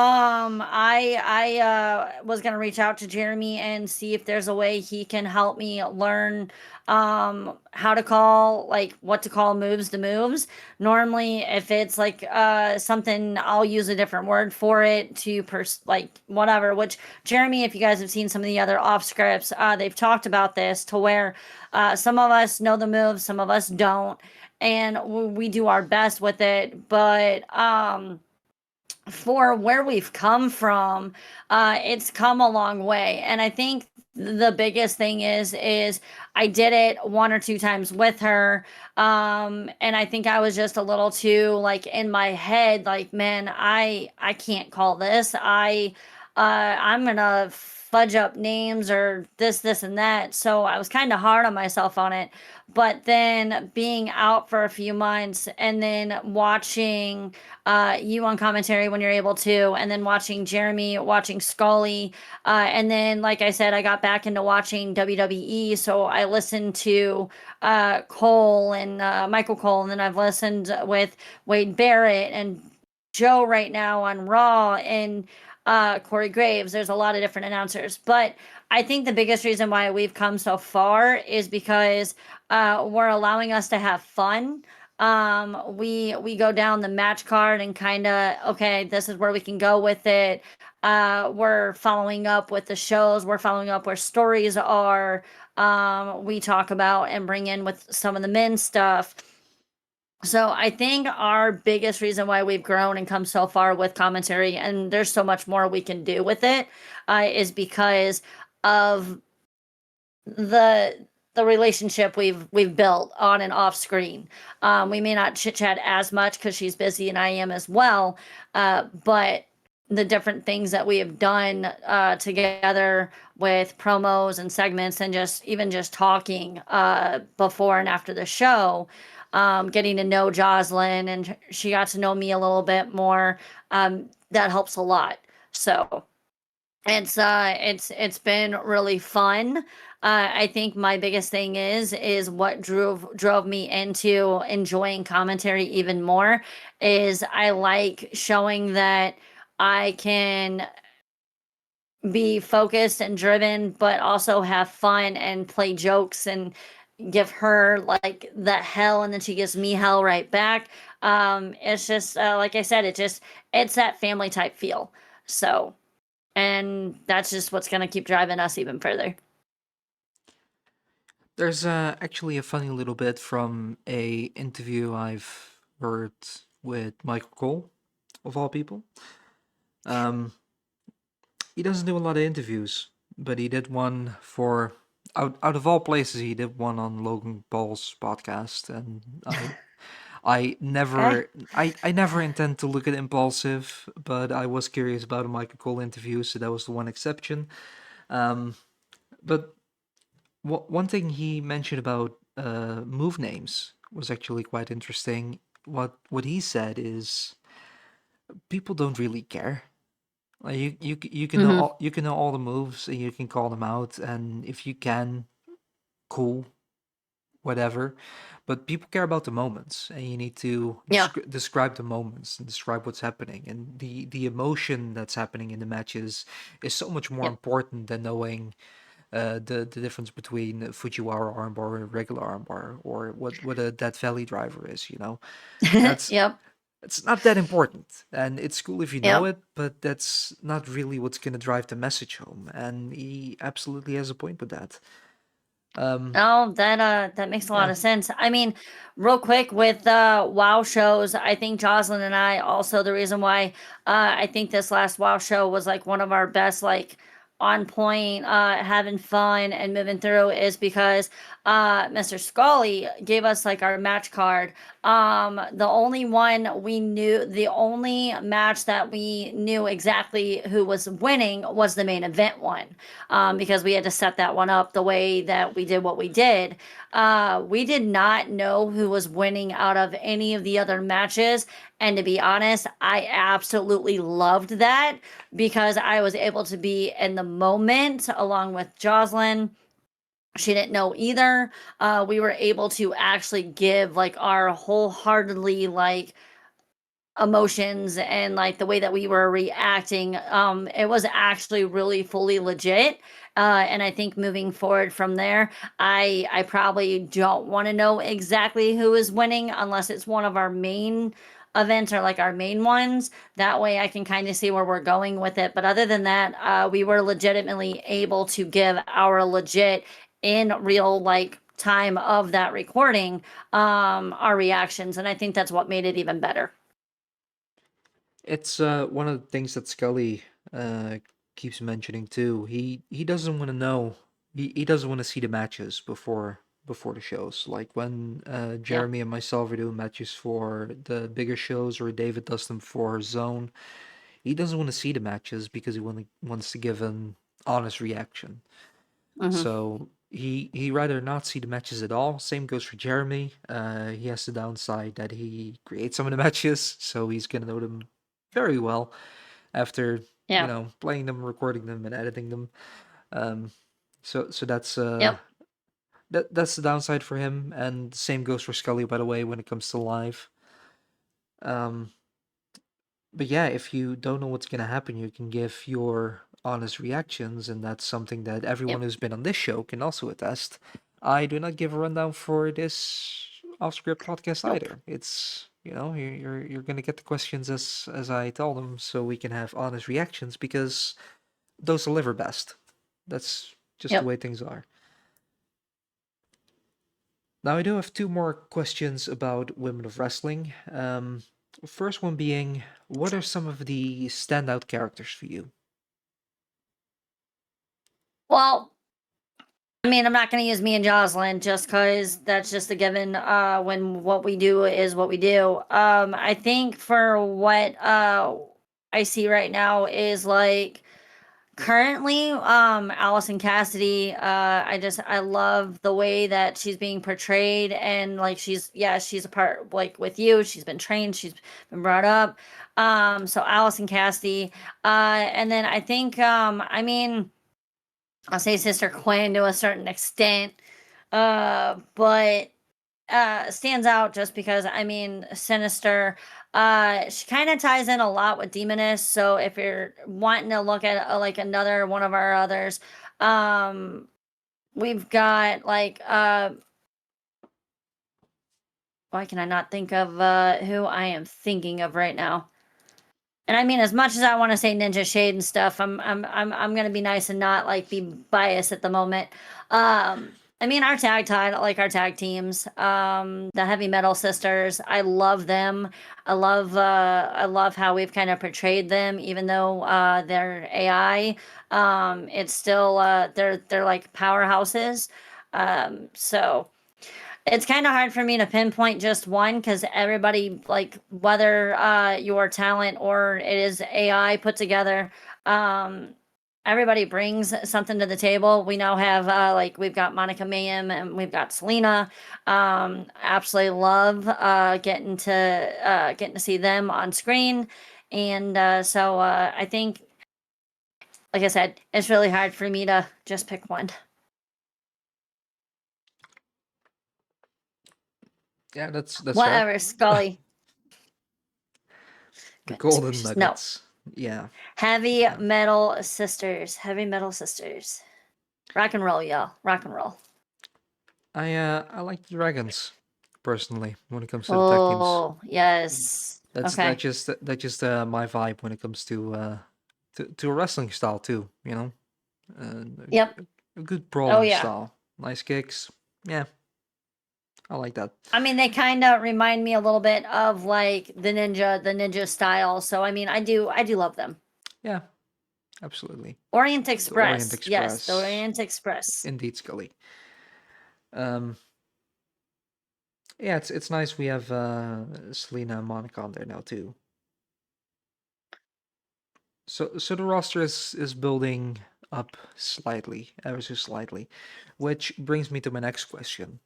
I was gonna reach out to Jeremy and see if there's a way he can help me learn how to call, like what to call moves to moves. Normally if it's like something, I'll use a different word for it to like whatever, which Jeremy, if you guys have seen some of the other off scripts, they've talked about this to where some of us know the moves, some of us don't, and we do our best with it, but for where we've come from, it's come a long way. And I think the biggest thing is I did it one or two times with her. And I think I was just a little too like in my head, like, man, I can't call this. I'm gonna fudge up names or this and that. So I was kind of hard on myself on it. But then being out for a few months and then watching you on commentary when you're able to, and then watching Jeremy, watching Scully, and then like I said, I got back into watching WWE, so I listened to Cole and Michael Cole, and then I've listened with Wade Barrett and Joe right now on Raw, and Corey Graves. There's a lot of different announcers, but I think the biggest reason why we've come so far is because we're allowing us to have fun. We go down the match card and kind of, okay, this is where we can go with it. We're following up with the shows. We're following up where stories are. We talk about and bring in with some of the men's stuff. So I think our biggest reason why we've grown and come so far with commentary, and there's so much more we can do with it, is because of the relationship we've built on and off screen. We may not chit chat as much because she's busy and I am as well, but the different things that we have done together with promos and segments and just even just talking before and after the show, getting to know Jocelyn, and she got to know me a little bit more. That helps a lot. So it's been really fun. I think my biggest thing is what drove me into enjoying commentary even more is I like showing that I can be focused and driven, but also have fun and play jokes and give her like the hell, and then she gives me hell right back. It's just like I said, it's that family type feel. So, and that's just what's gonna keep driving us even further. There's actually a funny little bit from a interview I've heard with Michael Cole, of all people. He doesn't do a lot of interviews, but he did one for out of all places. He did one on Logan Paul's podcast, and I never I never intend to look at Impulsive, but I was curious about a Michael Cole interview, so that was the one exception. But one thing he mentioned about move names was actually quite interesting. What he said is people don't really care. Like you can know Mm-hmm. you can know all the moves and you can call them out, and if you can, cool, whatever. But people care about the moments, and you need to Yeah. describe the moments and describe what's happening, and the emotion that's happening in the matches is so much more Yep. important than knowing the difference between a Fujiwara armbar and a regular armbar, or what a Death Valley driver is. That's Yep. it's not that important, and it's cool if you know Yep. it, but that's not really what's gonna drive the message home. And he absolutely has a point with that. Um, Oh, that makes a lot yeah, of sense. I mean, real quick with WoW shows, I think Jocelyn and I also the reason why I think this last WoW show was like one of our best, like on point, having fun and moving through is because Mr. Scully gave us like our match card. The only one we knew, the only match that we knew exactly who was winning was the main event one, because we had to set that one up the way that we did what we did. We did not know who was winning out of any of the other matches. And to be honest, I absolutely loved that because I was able to be in the moment along with Jocelyn. She didn't know either. We were able to actually give like our wholeheartedly like emotions and like the way that we were reacting, it was actually really fully legit. And I think moving forward from there, I probably don't want to know exactly who is winning unless it's one of our main events or like our main ones. That way I can kind of see where we're going with it. But other than that, we were legitimately able to give our legit in real like time of that recording, our reactions, and I think that's what made it even better. It's one of the things that Scully keeps mentioning too. He doesn't want to know. He doesn't want to see the matches before the shows. Like when Yeah. Jeremy and myself are doing matches for the bigger shows, or David does them for Zone. He doesn't want to see the matches because wants to give an honest reaction. Hmm. So he rather not see the matches at all. Same goes for Jeremy. He has the downside that he creates some of the matches, so he's gonna know them very well after Yeah. playing them, recording them, and editing them. Um, so that's Yep. that's the downside for him, and the same goes for Scully, by the way, when it comes to live. Um, but yeah, if you don't know what's gonna happen, you can give your honest reactions, and that's something that everyone Yep. who's been on this show can also attest. I do not give a rundown for this off-script podcast Nope. either. It's you're gonna get the questions as I tell them, so we can have honest reactions because those deliver best. That's just the Yep. way things are. Now I do have two more questions about women of wrestling. First one being, what are some of the standout characters for you? Well, I mean, I'm not going to use me and Jocelyn just because that's just a given. When what we do is what we do. I think for what I see right now is like currently, Allison Cassidy. I love the way that she's being portrayed, and like she's a part like with you. She's been trained. She's been brought up. So Allison Cassidy. And then I think I mean. I'll say Sister Quinn to a certain extent, but stands out just because I mean Sinister. She kind of ties in a lot with Demoness. So if you're wanting to look at like another one of our others, um, we've got like why can I not think of who I am thinking of right now? And I mean, as much as I want to say Ninja Shade and stuff, I'm gonna be nice and not like be biased at the moment. I mean, our tag teams, the Heavy Metal Sisters. I love them. I love how we've kind of portrayed them, even though they're AI. It's still they're like powerhouses. So it's kind of hard for me to pinpoint just one because everybody, like, whether your talent or it is AI put together, um, everybody brings something to the table. We now have, like, we've got Monica Mayhem and we've got Selena. Absolutely love getting to see them on screen. And I think, like I said, it's really hard for me to just pick one. Yeah, that's fair. Whatever, Scully. The Goodness golden gracious. No. nuggets. Yeah. Heavy Yeah. metal sisters. Heavy metal sisters. Rock and roll, y'all. Rock and roll. I like the dragons personally when it comes to the tag teams. Oh, yes. That's Okay. that's just my vibe when it comes to a wrestling style too. Yep. A good Oh, brawling yeah. style, nice kicks. Yeah, I like that. I mean, they kind of remind me a little bit of like the ninja style. So I mean, I do love them. Yeah, absolutely. Orient The Orient Express. Yes, the Express, Orient Express. indeed, Scully. Um, yeah, it's nice we have Selena and Monica on there now too. So the roster is building up slightly, ever so slightly, which brings me to my next question.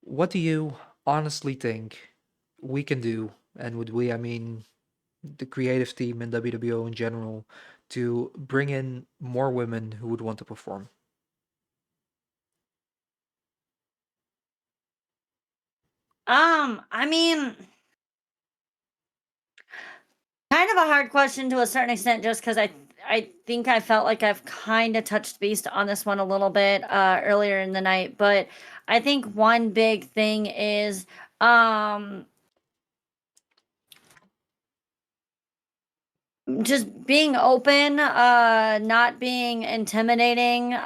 What do you honestly think we can do, and would we, I mean, the creative team and WWO in general, to bring in more women who would want to perform? I mean, kind of a hard question to a certain extent, just because I think I felt like I've kind of touched base on this one a little bit earlier in the night, but I think one big thing is just being open, not being intimidating with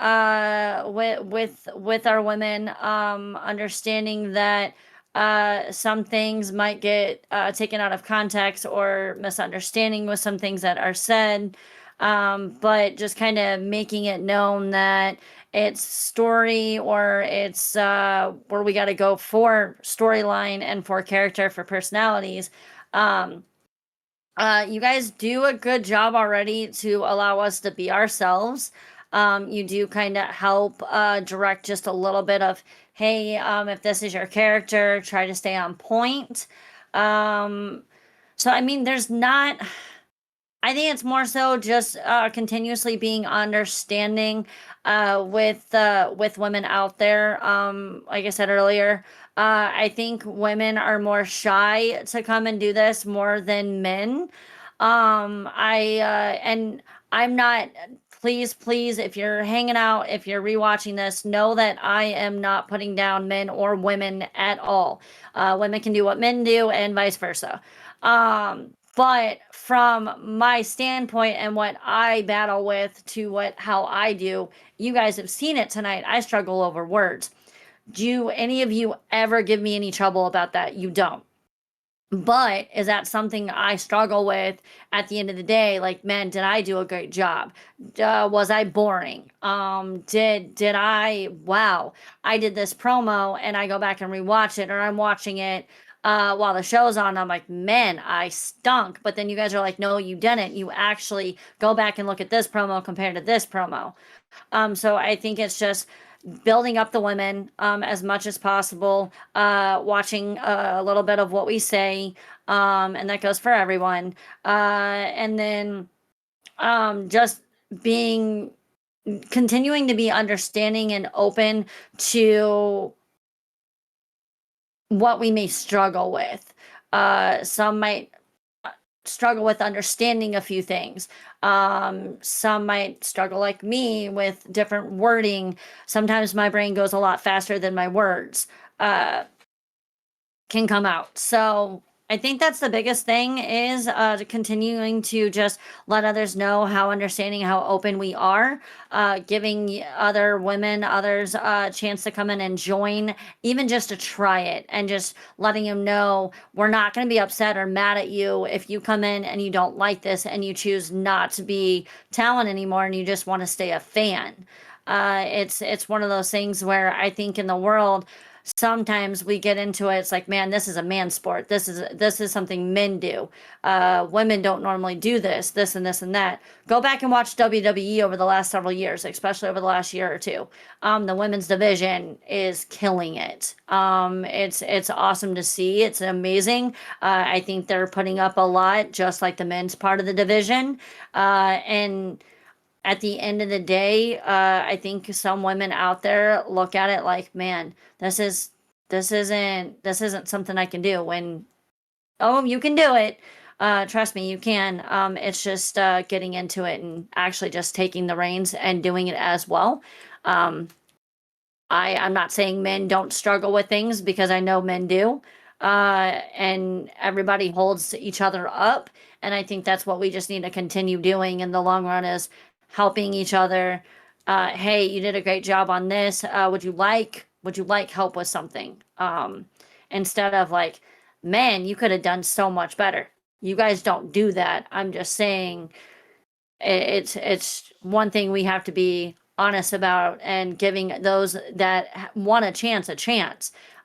our women, understanding that some things might get taken out of context or misunderstanding with some things that are said, but just kind of making it known that it's story, or it's where we got to go for storyline and for character, for personalities. You guys do a good job already to allow us to be ourselves. You do kind of help direct just a little bit of, hey, if this is your character, try to stay on point. So, I mean, there's not. I think it's more so just continuously being understanding with women out there. Like I said earlier, I think women are more shy to come and do this more than men. And I'm not. Please, if you're hanging out, if you're rewatching this, know that I am not putting down men or women at all. Women can do what men do, and vice versa. But from my standpoint and what I battle with to how I do, you guys have seen it tonight. I struggle over words. Do any of you ever give me any trouble about that? You don't. But is that something I struggle with at the end of the day? Like, man, did I do a great job? Was I boring? Did I, wow, I did this promo and I go back and rewatch it, or I'm watching it while the show's on. I'm like, man, I stunk. But then you guys are like, no, you didn't. You actually go back and look at this promo compared to this promo. So I think it's just building up the women as much as possible, watching a little bit of what we say, and that goes for everyone. And then just continuing to be understanding and open to what we may struggle with. Some might struggle with understanding a few things. Some might struggle, like me, with different wording. Sometimes my brain goes a lot faster than my words can come out. So I think that's the biggest thing, is continuing to just let others know how understanding, how open we are, giving other women, others a chance to come in and join, even just to try it, and just letting them know we're not going to be upset or mad at you if you come in and you don't like this and you choose not to be talent anymore and you just want to stay a fan. It's one of those things where I think in the world, sometimes we get into it. It's like, man, this is a man sport. This is something men do. Women don't normally do this and this and that. Go back and watch WWE over the last several years, especially over the last year or two. The women's division is killing it. It's awesome to see. It's amazing. I think they're putting up a lot, just like the men's part of the division. And at the end of the day, I think some women out there look at it like, man, this isn't something I can do. When, oh, you can do it. Trust me, you can. It's just getting into it and actually just taking the reins and doing it as well. I'm not saying men don't struggle with things, because I know men do. And everybody holds each other up. And I think that's what we just need to continue doing in the long run, is helping each other. Hey, you did a great job on this. Would you like help with something? Instead of like, man, you could have done so much better. You guys don't do that. I'm just saying it's one thing we have to be honest about, and giving those that want a chance.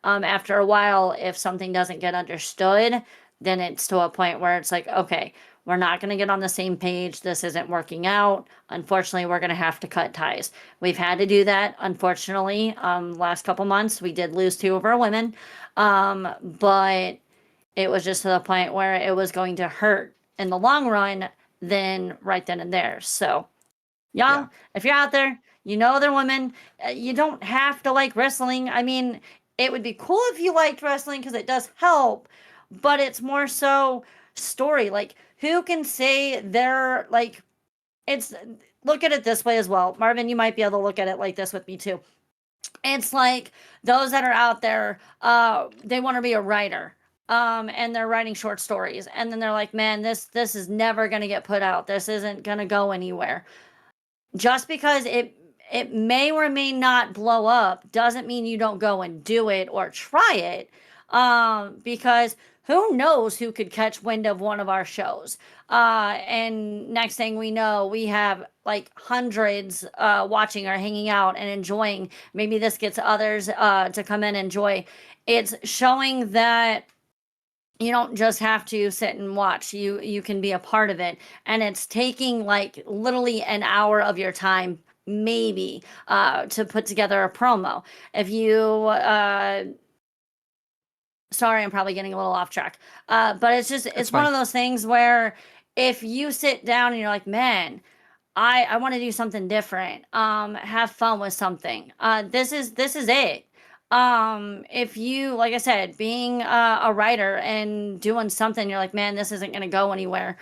After a while, if something doesn't get understood, then it's to a point where it's like, okay, we're not going to get on the same page. This isn't working out. Unfortunately, we're going to have to cut ties. We've had to do that, unfortunately. Last couple months, we did lose 2 of our women. But it was just to the point where it was going to hurt in the long run, then right then and there. So, y'all, if you're out there, you know they're women. You don't have to like wrestling. I mean, it would be cool if you liked wrestling, because it does help. But it's more so, story. Like, who can say they're like, it's, look at it this way as well. Marvin, you might be able to look at it like this with me too. It's like those that are out there, they want to be a writer. And they're writing short stories, and then they're like, man, this is never gonna get put out. This isn't gonna go anywhere. Just because it may or may not blow up doesn't mean you don't go and do it or try it. Because who knows who could catch wind of one of our shows. And next thing we know, we have like hundreds watching or hanging out and enjoying. Maybe this gets others to come in and enjoy. It's showing that you don't just have to sit and watch. You can be a part of it. And it's taking like literally an hour of your time maybe to put together a promo. If you sorry, I'm probably getting a little off track. But it's one of those things where if you sit down and you're like, man, I want to do something different, have fun with something. This is it. If you, like I said, being a writer and doing something, you're like, man, this isn't going to go anywhere.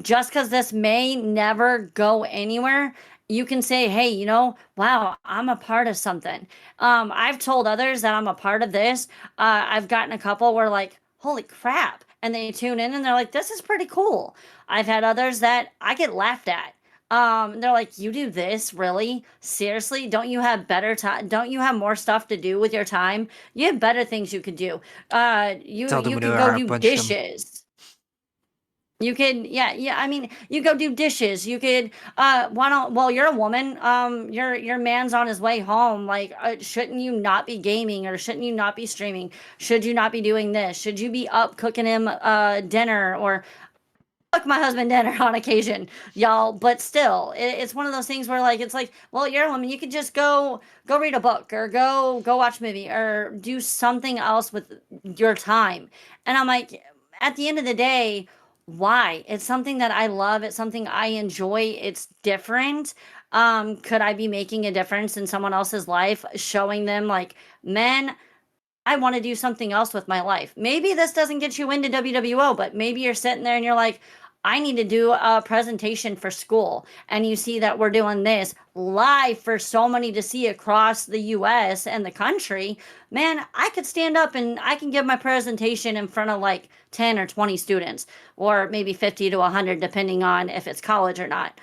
Just because this may never go anywhere, you can say, hey, you know, wow, I'm a part of something. I've told others that I'm a part of this. I've gotten a couple where like, holy crap. And they tune in and they're like, this is pretty cool. I've had others that I get laughed at. They're like, you do this? Really? Seriously? Don't you have better time? Don't you have more stuff to do with your time? You have better things you could do. You Tell them you to could go do punch them. dishes. You could, yeah. I mean, you go do dishes. You could, why don't? Well, you're a woman. Your man's on his way home. Like, shouldn't you not be gaming or shouldn't you not be streaming? Should you not be doing this? Should you be up cooking him dinner or cook my husband dinner on occasion, y'all? But still, it's one of those things where like it's like, well, you're a woman. You could just go read a book or go watch a movie or do something else with your time. And I'm like, at the end of the day, why? It's something that I love. It's something I enjoy. It's different. Could I be making a difference in someone else's life, showing them like, man, I want to do something else with my life. Maybe this doesn't get you into WWO, but maybe you're sitting there and you're like, I need to do a presentation for school. And you see that we're doing this live for so many to see across the US and the country. Man, I could stand up and I can give my presentation in front of like 10 or 20 students, or maybe 50 to 100, depending on if it's college or not.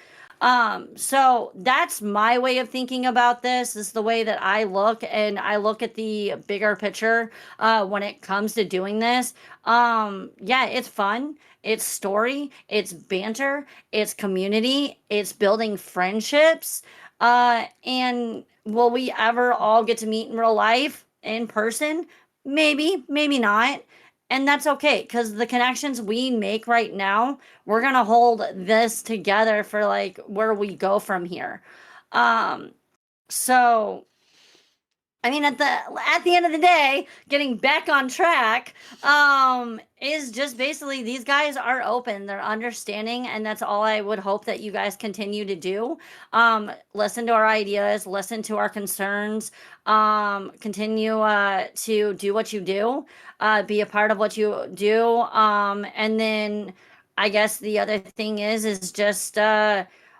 So that's my way of thinking about this. Is the way that I look, and I look at the bigger picture when it comes to doing this. Yeah, it's fun. It's story, it's banter, it's community, it's building friendships. And will we ever all get to meet in real life in person? Maybe, maybe not. And that's okay, because the connections we make right now, we're gonna hold this together for like where we go from here. So I mean, at the end of the day, getting back on track, is just basically these guys are open, they're understanding, and that's all I would hope that you guys continue to do. Listen to our ideas, listen to our concerns, continue to do what you do, be a part of what you do, and then I guess the other thing is just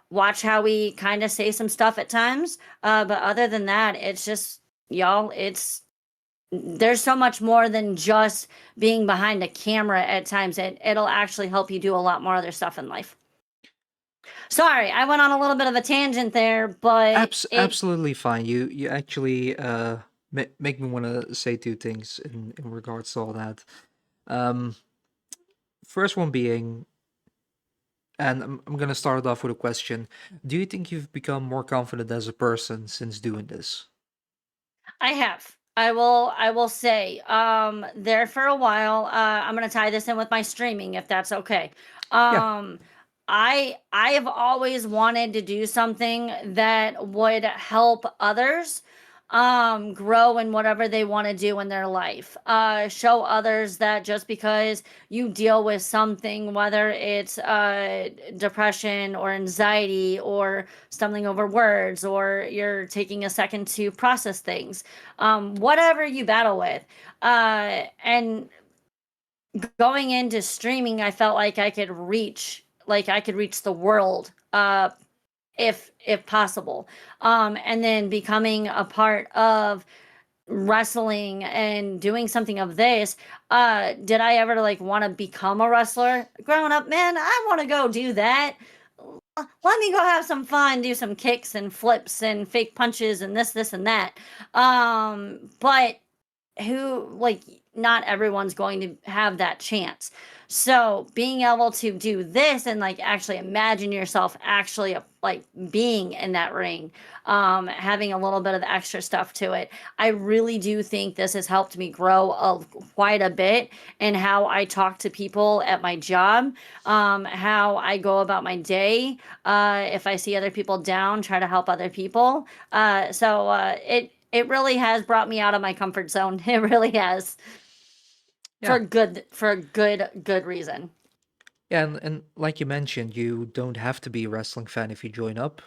watch how we kind of say some stuff at times. But other than that, it's just, y'all, there's so much more than just being behind a camera at times. It'll actually help you do a lot more other stuff in life. Sorry, I went on a little bit of a tangent there, but Absolutely fine. You actually make me want to say two things in regards to all that. First one being, and I'm gonna start it off with a question: do you think you've become more confident as a person since doing this? I have. I will say, there for a while, I'm gonna tie this in with my streaming if that's okay. Yeah. I have always wanted to do something that would help others grow in whatever they want to do in their life. Show others that just because you deal with something, whether it's depression or anxiety or stumbling over words, or you're taking a second to process things, whatever you battle with, and going into streaming, I felt like I could reach the world, if possible. And then becoming a part of wrestling and doing something of this, did I ever like want to become a wrestler growing up? Man, I want to go do that. Let me go have some fun, do some kicks and flips and fake punches and this and that. But who, like, not everyone's going to have that chance. So being able to do this and like actually imagine yourself actually like being in that ring, having a little bit of extra stuff to it, I really do think this has helped me grow quite a bit in how I talk to people at my job, how I go about my day. If I see other people down, try to help other people. It really has brought me out of my comfort zone. It really has, Yeah. for a good reason. Yeah, and like you mentioned, you don't have to be a wrestling fan if you join up.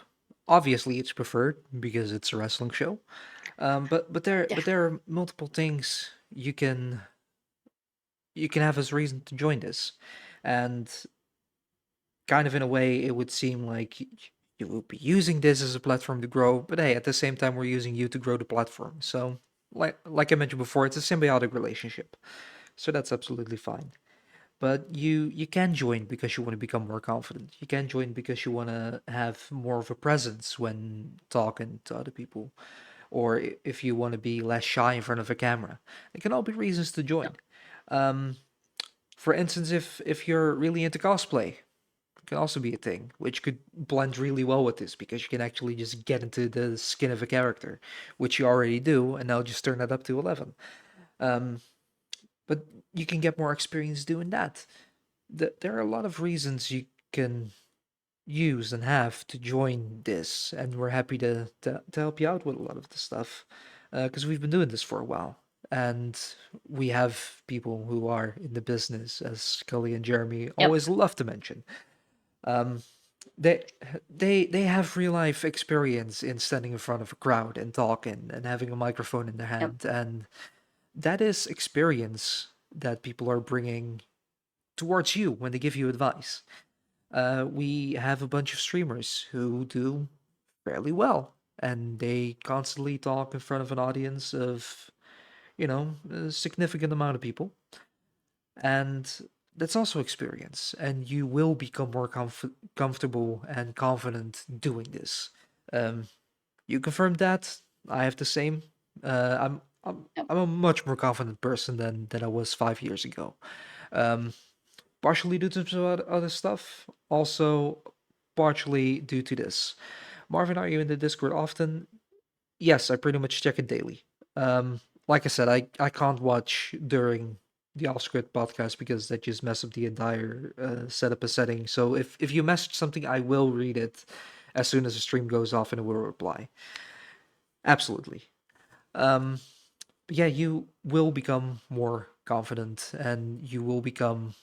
Obviously, it's preferred because it's a wrestling show. Yeah. But there are multiple things you can have as reason to join this, and kind of in a way, it would seem like you will be using this as a platform to grow. But hey, at the same time, we're using you to grow the platform. So, like I mentioned before, it's a symbiotic relationship. So that's absolutely fine. But you can join because you want to become more confident. You can join because you want to have more of a presence when talking to other people, or if you want to be less shy in front of a camera. It can all be reasons to join. Um, for instance, if you're really into cosplay, it can also be a thing, which could blend really well with this because you can actually just get into the skin of a character, which you already do, and now just turn that up to 11. Um, but you can get more experience doing that. There are a lot of reasons you can use and have to join this, and we're happy to help you out with a lot of the stuff because we've been doing this for a while. And we have people who are in the business, as Scully and Jeremy Yep. always love to mention. Um, they they have real life experience in standing in front of a crowd and talking and having a microphone in their Yep. hand, and that is experience that people are bringing towards you when they give you advice. We have a bunch of streamers who do fairly well, and they constantly talk in front of an audience of, a significant amount of people. And that's also experience, and you will become more comfortable and confident doing this. Um, you confirmed that. I have the same. Yep. I'm a much more confident person than I was 5 years ago. Um, partially due to some other stuff, also partially due to this. Marvin, are you in the Discord often? Yes, I pretty much check it daily. Like I said, I can't watch during the Off-Script podcast because that just mess up the entire setup and setting. So if you message something, I will read it as soon as the stream goes off and I will reply. Absolutely. Um, but yeah, you will become more confident and you will become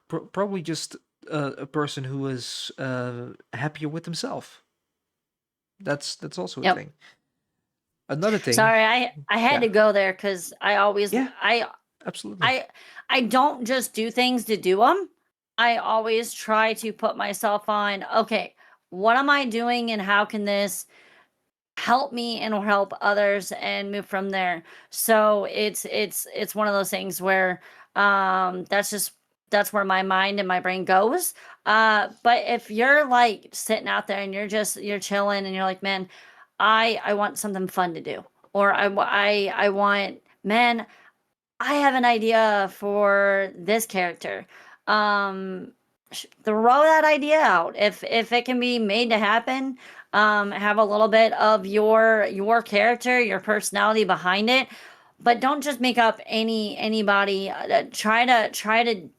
probably just a person who is happier with himself. That's also a Yep. thing. Another thing, Sorry, I had yeah, to go there because yeah, absolutely. I don't just do things to do them. I always try to put myself on, okay, what am I doing and how can this help me and help others and move from there. So it's one of those things where that's where my mind and my brain goes. But if you're like sitting out there and you're chilling and you're like, man, I want something fun to do, or I want, man, I have an idea for this character. Um, Throw that idea out. If it can be made to happen, have a little bit of your character, your personality behind it, but don't just make up anybody. Try to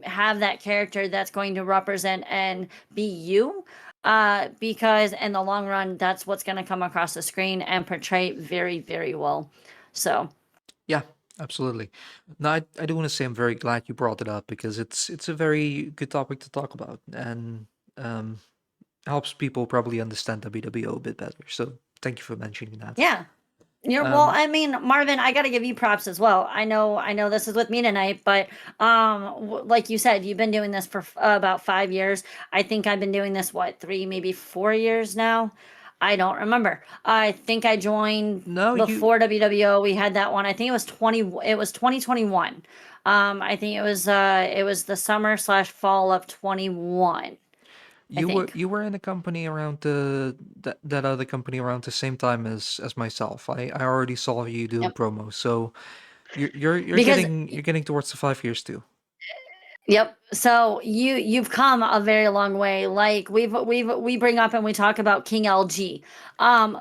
have that character that's going to represent and be you. Because in the long run, that's what's going to come across the screen and portray very, very well. So, Yeah, absolutely. No, I do want to say I'm very glad you brought it up because it's a very good topic to talk about and um, helps people probably understand WWO a bit better. So thank you for mentioning that. yeah. Well, Um, I mean, Marvin, I got to give you props as well. I know this is with me tonight, but like you said, you've been doing this for about 5 years. I think I've been doing this what, 3, maybe 4 years now. I don't remember. I think I joined no, you before WWO. We had that one. I think it was 20. It was 2021. I think it was the summer slash fall of 21. I think. you were in a company around that other company around the same time as myself. I already saw you doing Yep. promos, so you're Because getting towards the 5 years too. Yep. So you've come a very long way. Like we bring up and we talk about King LG. Um,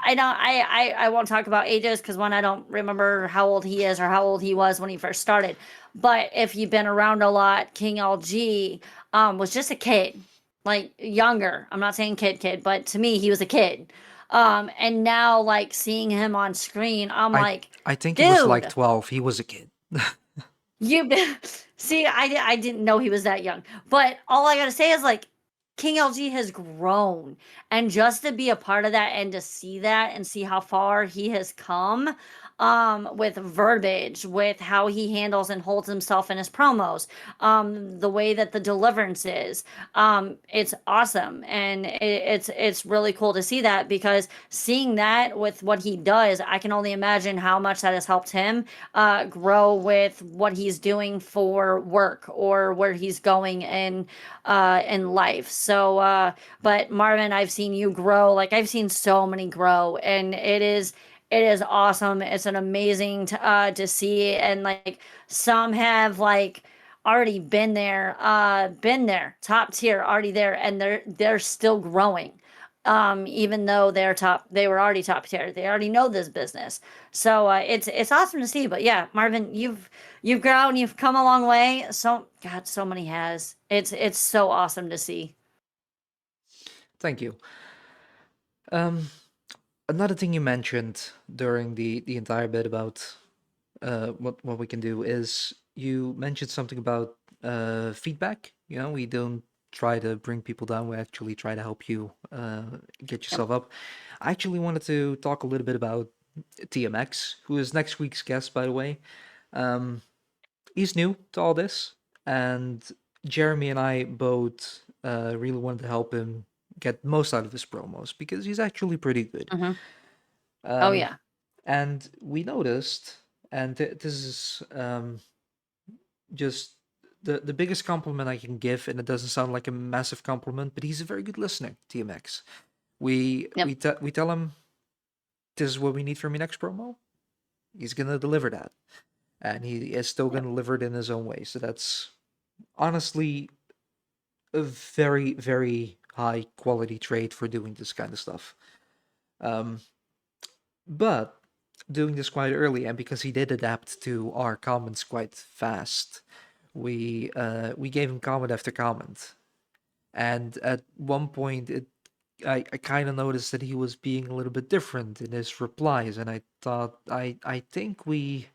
I won't talk about ages because one, I don't remember how old he is or how old he was when he first started. But if you've been around a lot, King LG was just a kid, like younger. I'm not saying kid, but to me he was a kid. And now like seeing him on screen, I'm I like, I think he was like dude, 12. He was a kid. you see, I didn't know he was that young. But all I gotta say is like King LG has grown. And just to be a part of that and to see that and see how far he has come, with verbiage, with how he handles and holds himself in his promos, the way that the deliverance is, it's awesome. And it's really cool to see that, because seeing that with what he does, I can only imagine how much that has helped him grow with what he's doing for work or where he's going in life. So, but Marvin, I've seen you grow. Like I've seen so many grow, and it is awesome. It's an amazing to see, and like some have like already been there, top tier, already there, and they're still growing. Even though they were already top tier, they already know this business. So it's awesome to see. But yeah, Marvin, you've grown, you've come a long way. So God, so many has. It's so awesome to see. Thank you. Um, Another thing you mentioned during the entire bit about what we can do is you mentioned something about feedback. You know, we don't try to bring people down. We actually try to help you get Yep. yourself up. I actually wanted to talk a little bit about TMX, who is next week's guest, by the way. Um, he's new to all this, and Jeremy and I both really wanted to help him get most out of his promos because he's actually pretty good. Hmm. Oh Um, yeah. and we noticed, and this is just the biggest compliment I can give, and it doesn't sound like a massive compliment, but he's a very good listener, TMX. Yep. We tell him this is what we need from your next promo. He's gonna deliver that, and he is still Yep. gonna deliver it in his own way. So that's honestly a very high quality trait for doing this kind of stuff. Um, but doing this quite early, and because he did adapt to our comments quite fast, we gave him comment after comment, and at one point I kind of noticed that he was being a little bit different in his replies, and I thought I think we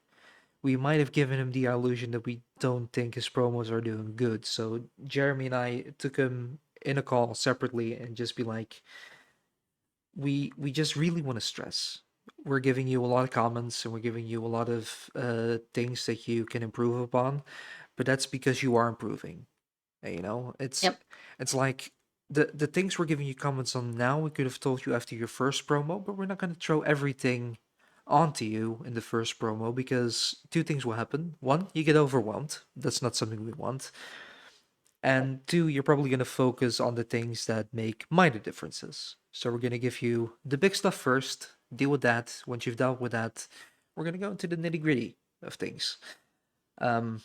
might have given him the illusion that we don't think his promos are doing good. So Jeremy and I took him in a call separately and just be like, we just really want to stress. We're giving you a lot of comments and we're giving you a lot of things that you can improve upon, but that's because you are improving. You know, Yep. it's like the things we're giving you comments on now, we could have told you after your first promo, but we're not going to throw everything onto you in the first promo because two things will happen. One, you get overwhelmed. That's not something we want. And two, you're probably going to focus on the things that make minor differences. So we're going to give you the big stuff first, deal with that. Once you've dealt with that, we're going to go into the nitty gritty of things. Um,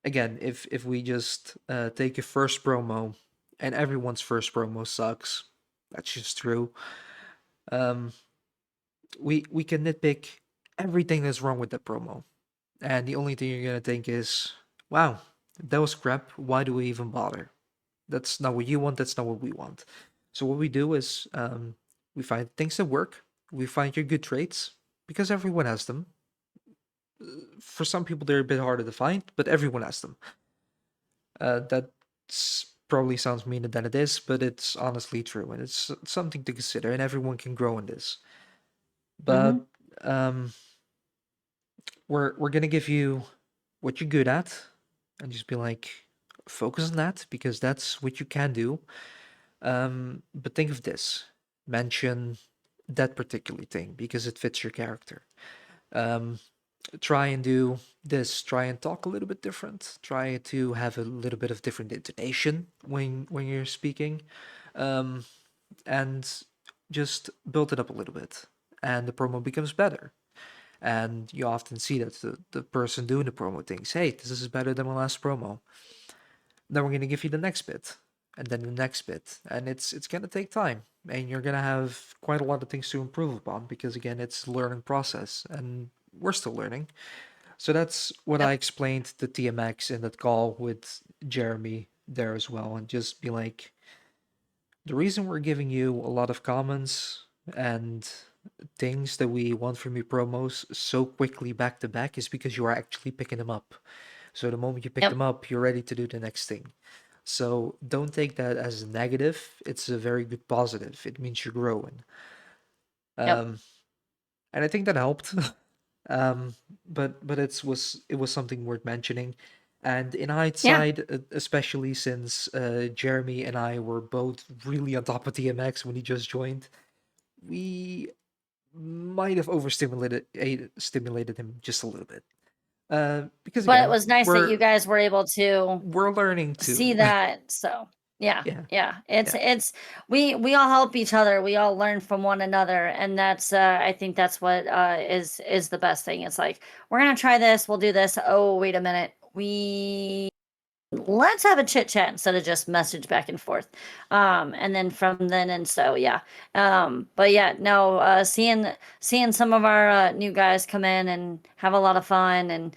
Again, if we just take a first promo, and everyone's first promo sucks, that's just true. Um, we can nitpick everything that's wrong with that promo, and the only thing you're gonna think is, "Wow, that was crap. Why do we even bother?" That's not what you want. That's not what we want. So what we do is we find things that work. We find your good traits because everyone has them. For some people, they're a bit harder to find, but everyone has them. That probably sounds meaner than it is, but it's honestly true, and it's something to consider, and everyone can grow in this. But um, we're gonna give you what you're good at, and just be like, focus on that because that's what you can do. But think of this: mention that particular thing because it fits your character. Um, Try and do this. Try and talk a little bit different. Try to have a little bit of different intonation when you're speaking, um, and just build it up a little bit, and the promo becomes better. And you often see that the person doing the promo thinks, hey, this is better than my last promo. Then we're gonna give you the next bit, and then the next bit, and it's gonna take time, and you're gonna have quite a lot of things to improve upon because again, it's a learning process, and we're still learning. So that's what I Yep. explained to TMX in that call with Jeremy there as well, and just be like, the reason we're giving you a lot of comments and things that we want from your promos so quickly back to back is because you are actually picking them up. So the moment you pick Yep. them up, you're ready to do the next thing. So don't take that as a negative. It's a very good positive. It means you're growing. Yep. Um, and I think that helped. But it was something worth mentioning. And in Yeah. hindsight, especially since Jeremy and I were both really on top of DMX when he just joined, we might have stimulated him just a little bit. Because But it again, was nice that you we're guys were able to we're learning see too. that. So yeah, Yeah, yeah. yeah, It's we all help each other. We all learn from one another, and that's I think that's what is the best thing. It's like we're gonna try this. We'll do this. Oh, wait a minute. Let's have a chit chat instead of just message back and forth. And then from then and so yeah. But yeah, no, seeing some of our new guys come in and have a lot of fun, and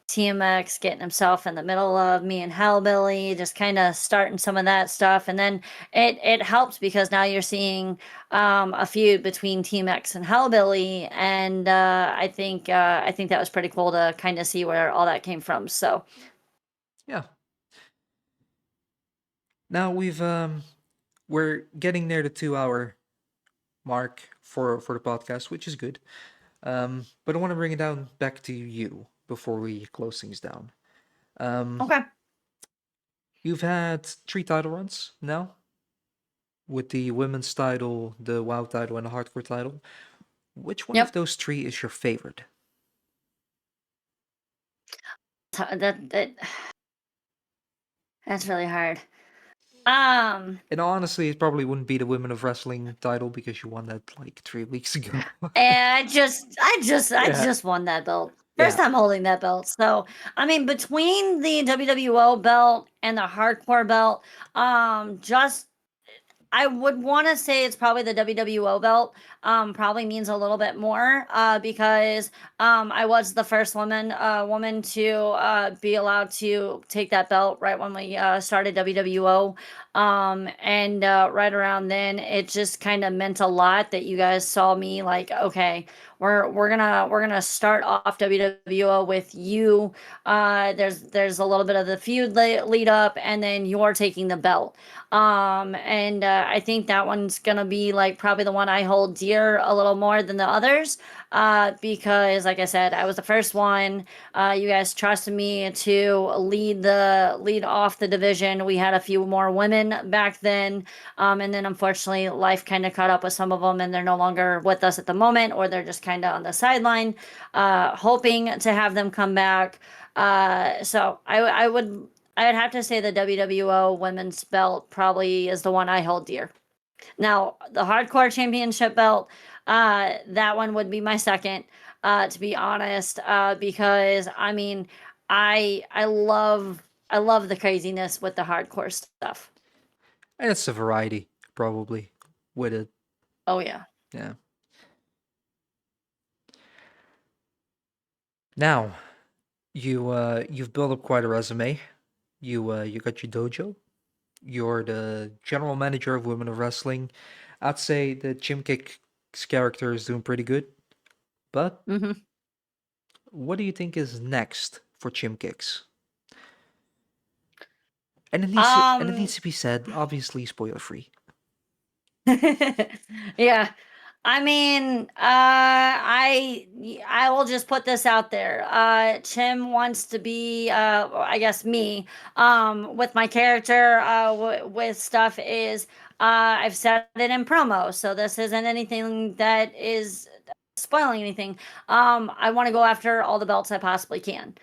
TMX getting himself in the middle of me and Hellbilly, just kind of starting some of that stuff, and then it helps because now you're seeing a feud between TMX and Hellbilly, and I think that was pretty cool to kind of see where all that came from. So yeah. Now we're getting near the 2 hour mark for the podcast, which is good. But I want to bring it down back to you before we close things down. Um, okay, you've had 3 title runs now with the women's title, the WoW title, and the hardcore title. Which one of yep, those three is your favorite? that that's really hard. Um, And honestly, it probably wouldn't be the Women of Wrestling title because you won that like 3 weeks ago. and I Yeah, just won that belt. First yeah. time holding that belt. So, I mean, between the WWO belt and the hardcore belt, just I would want to say it's probably the WWO belt. Probably means a little bit more because I was the first woman to be allowed to take that belt right when we started WWO. And right around then, it just kind of meant a lot that you guys saw me like, okay, we're gonna start off WWO with you. There's a little bit of the feud lead up, and then you're taking the belt. And I think that one's gonna be like probably the one I hold dear a little more than the others, because like I said, I was the first one. You guys trusted me to lead off the division. We had a few more women back then, and then unfortunately life kind of caught up with some of them, and they're no longer with us at the moment, or they're just kind of on the sideline, hoping to have them come back. So I'd have to say the WWO women's belt probably is the one I hold dear. Now, the hardcore championship belt, that one would be my second, to be honest, because I mean, I love the craziness with the hardcore stuff. And it's a variety, probably, with it. Oh yeah. Yeah. Now, you've built up quite a resume. You got your dojo. You're the general manager of Women of Wrestling. I'd say the Chim Kicks character is doing pretty good. But Hmm. what do you think is next for Chim Kicks? And it needs Um. to be said, obviously spoiler free. Yeah. I mean, I will just put this out there. Chim wants to be, I guess me, with my character, with stuff is, I've said it in promo, so this isn't anything that is spoiling anything. I want to go after all the belts I possibly can.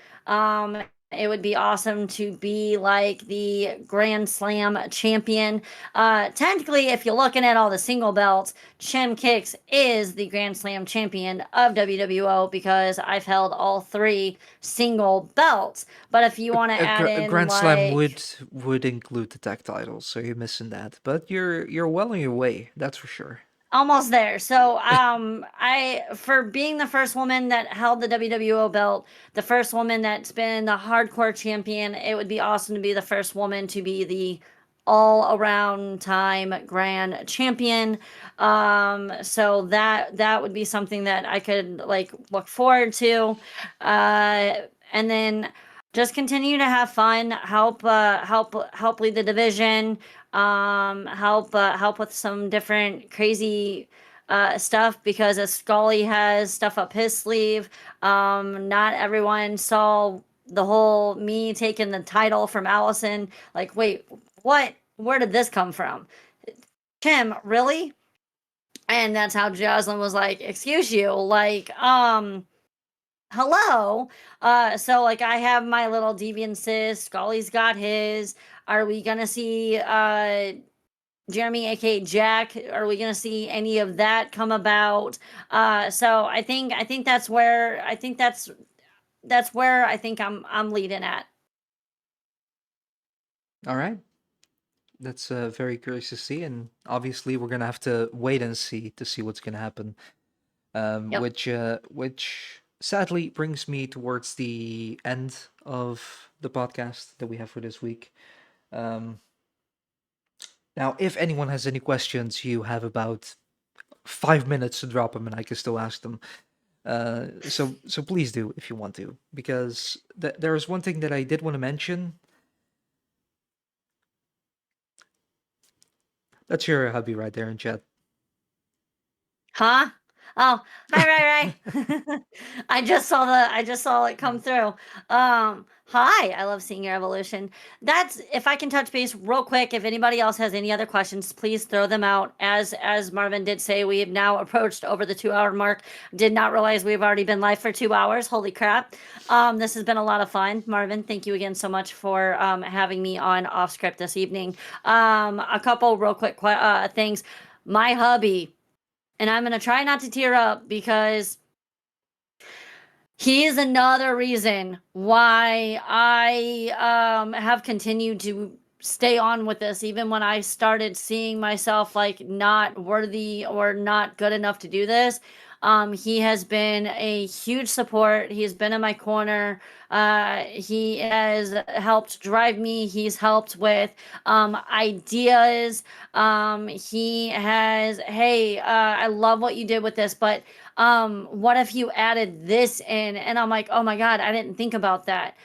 It would be awesome to be like the Grand Slam champion. Technically, if you're looking at all the single belts, Chim Kicks is the Grand Slam champion of WWO because I've held all three single belts. But if you want to add A in Grand Slam like would include the tag titles, so you're missing that. But you're well on your way, that's for sure. almost there. So, I for being the first woman that held the WWO belt, the first woman that's been the hardcore champion, it would be awesome to be the first woman to be the all around time grand champion. So that would be something that I could like look forward to. And then just continue to have fun, help lead the division, help with some different crazy stuff because as Scully has stuff up his sleeve. Not everyone saw the whole me taking the title from Allison. Like, wait, what? Where did this come from? Kim, really? And that's how Jocelyn was like, excuse you, like, hello. So like I have my little deviant sis, Scully's got his. Are we gonna see Jeremy, aka Jack? Are we gonna see any of that come about? So I think that's where I think I'm leading at. All right. That's very curious to see, and obviously we're gonna have to wait and see to see what's gonna happen. Yep. Which sadly brings me towards the end of the podcast that we have for this week. Um, Now, if anyone has any questions, you have about 5 minutes to drop them, and I can still ask them. So please do if you want to, because there is one thing that I did want to mention. That's your hubby right there in chat. Huh? Oh, hi, right. I just saw it come through. Hi, I love seeing your evolution. That's if I can touch base real quick. If anybody else has any other questions, please throw them out. As Marvin did say, we have now approached over the 2 hour mark. Did not realize we've already been live for 2 hours. Holy crap! This has been a lot of fun. Marvin, thank you again so much for having me on off script this evening. A couple real quick things. My hubby, and I'm going to try not to tear up because he is another reason why I have continued to stay on with this, even when I started seeing myself like not worthy or not good enough to do this. He has been a huge support. He's been in my corner. He has helped drive me. He's helped with ideas. He has, hey, I love what you did with this, but what if you added this in? And I'm like, oh my God, I didn't think about that.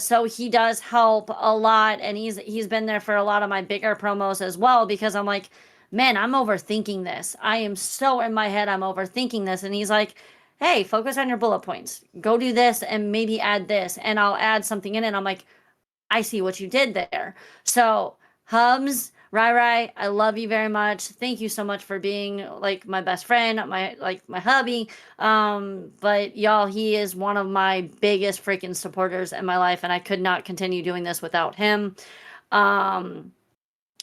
So he does help a lot, and he's been there for a lot of my bigger promos as well because I'm like, man, I'm overthinking this. I am so in my head, I'm overthinking this. And he's like, hey, focus on your bullet points. Go do this and maybe add this, and I'll add something in. And I'm like, I see what you did there. So, Hubs, Rai, I love you very much. Thank you so much for being like my best friend, my hubby. But y'all, he is one of my biggest freaking supporters in my life, and I could not continue doing this without him.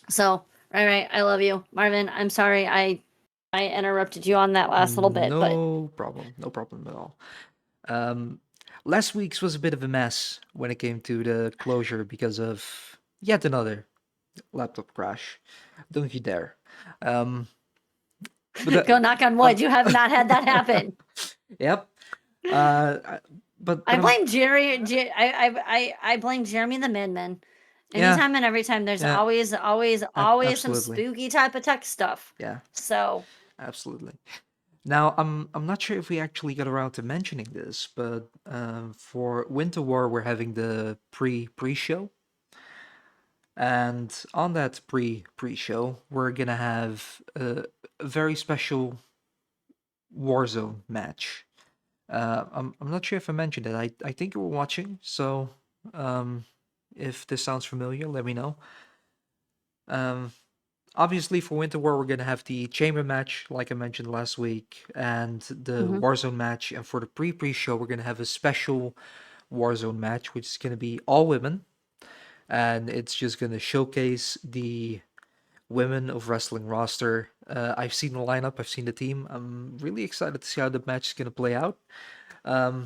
So Rai, I love you. Marvin, I'm sorry I interrupted you on that last little bit, but No problem at all. Last week's was a bit of a mess when it came to the closure because of yet another laptop crash. Don't you dare. Um, but go knock on wood. You have not had that happen. Yep. But I blame Jerry. I blame Jeremy the Midman. Anytime and every time, there's Yeah. always some Absolutely. spooky type of tech stuff. Yeah, So absolutely. Now, I'm not sure if we actually got around to mentioning this, but for Winter War, we're having the pre-show. And on that pre-show, we're gonna have a very special Warzone match. I'm not sure if I mentioned it. I think you were watching, so if this sounds familiar, let me know. Obviously, for Winter War, we're gonna have the Chamber match, like I mentioned last week, and the Warzone match. And for the pre-show, we're gonna have a special Warzone match, which is gonna be all women, and it's just gonna showcase the women of wrestling roster. I've seen the lineup, I've seen the team. I'm really excited to see how the match is gonna play out. But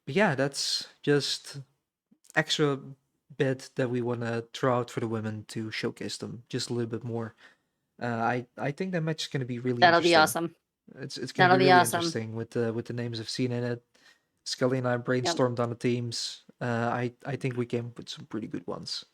yeah, that's just extra bit that we want to throw out for the women to showcase them just a little bit more. I think that match is going to be really That'll be interesting. awesome. It's going to That'll be be really awesome. interesting with the names I've seen in it. Scully and I brainstormed on the teams. I think we came up with some pretty good ones.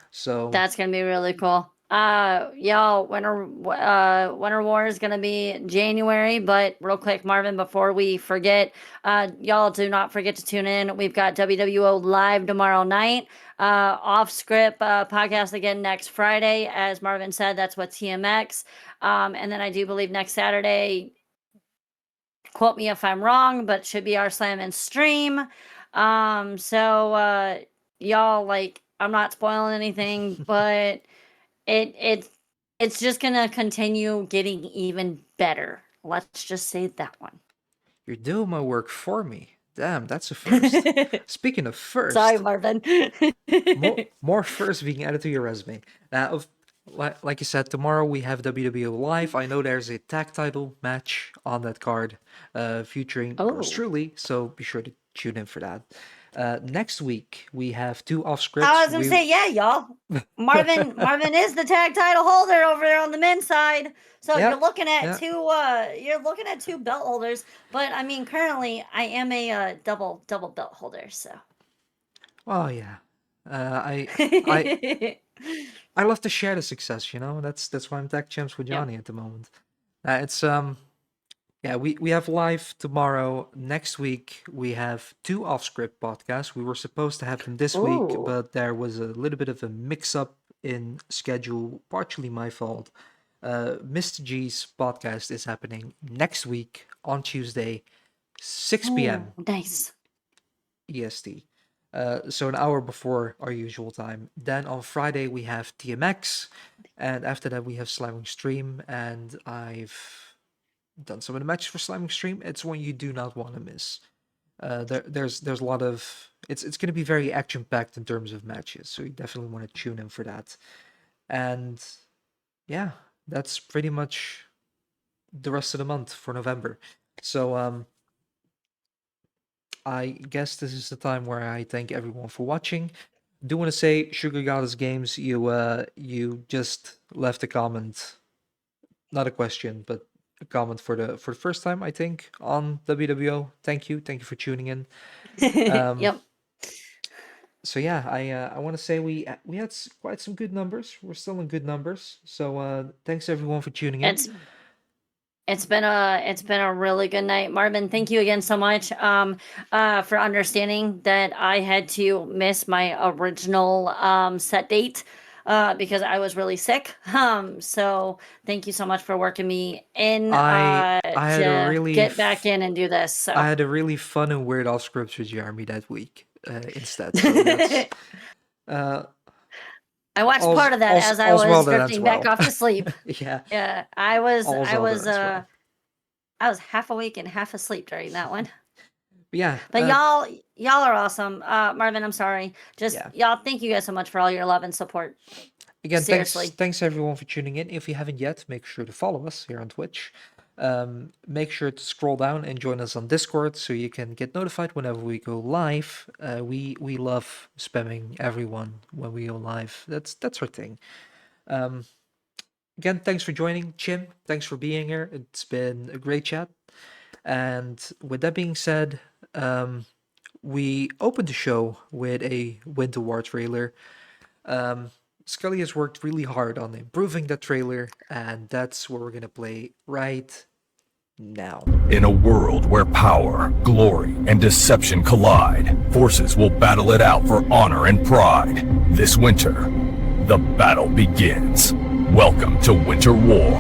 So That's gonna be really cool. Y'all, Winter War is gonna be January, but real quick, Marvin, before we forget, y'all do not forget to tune in. We've got WWO live tomorrow night. Off script podcast again next Friday. As Marvin said, that's what TMX. And then I do believe next Saturday, quote me if I'm wrong, but should be our slam and stream. So y'all, like, I'm not spoiling anything, but it's just gonna continue getting even better. Let's just say that one. you're doing my work for me. Damn, that's a first. Speaking of first, Sorry, Marvin. more first being added to your resume. Like you said, tomorrow we have WWO Live. I know there's a tag title match on that card featuring yours Oh. truly, so be sure to tune in for that. Next week we have two off scripts. I was gonna say, yeah, y'all. Marvin is the tag title holder over there on the men's side. So Yep, you're looking at yep. two belt holders. But I mean, currently I am a double belt holder. So Oh yeah, I I love to share the success. You know, that's why I'm tag champs with Yep. Johnny at the moment. It's Yeah, we have live tomorrow. Next week we have two off-script podcasts. We were supposed to have them this week, Ooh. but there was a little bit of a mix-up in schedule, partially my fault. Mr. G's podcast is happening next week on Tuesday, 6 p.m. Oh, nice. EST. So an hour before our usual time. Then on Friday we have TMX, and after that we have Slamming Stream, and I've done some of the matches for Slamming Stream. It's one you do not want to miss. There's a lot of it's going to be very action packed in terms of matches, so you definitely want to tune in for that. And yeah, that's pretty much the rest of the month for November. So I guess this is the time where I thank everyone for watching. Do want to say, Sugar Goddess Games, you just left a comment, not a question, but a comment for the first time, I think, on WWO. Thank you for tuning in. Yep. So yeah, I want to say we had quite some good numbers. We're still in good numbers. So thanks everyone for tuning in. It's been a really good night, Marvin. Thank you again so much for understanding that I had to miss my original set date because I was really sick. So thank you so much for working me in I had to a really get back in and do this. So I had a really fun and weird off scripts with Jeremy that week instead. So that's, I watched part of that as I all's was well that ends drifting back well. off to sleep. Yeah. Yeah, I was All's I well that was ends well. I was half awake and half asleep during that one. But yeah. But y'all are awesome. Marvin, I'm sorry. Just Yeah. y'all, thank you guys so much for all your love and support. Again, Seriously. thanks everyone for tuning in. If you haven't yet, make sure to follow us here on Twitch. Make sure to scroll down and join us on Discord so you can get notified whenever we go live. We love spamming everyone when we go live. That's our thing. Again, thanks for joining, Chim. Thanks for being here. It's been a great chat. And with that being said, we opened the show with a Winter War trailer. Scully has worked really hard on improving that trailer, and that's what we're gonna play right now. In a world where power, glory, and deception collide, forces will battle it out for honor and pride. This winter, the battle begins. Welcome to Winter War.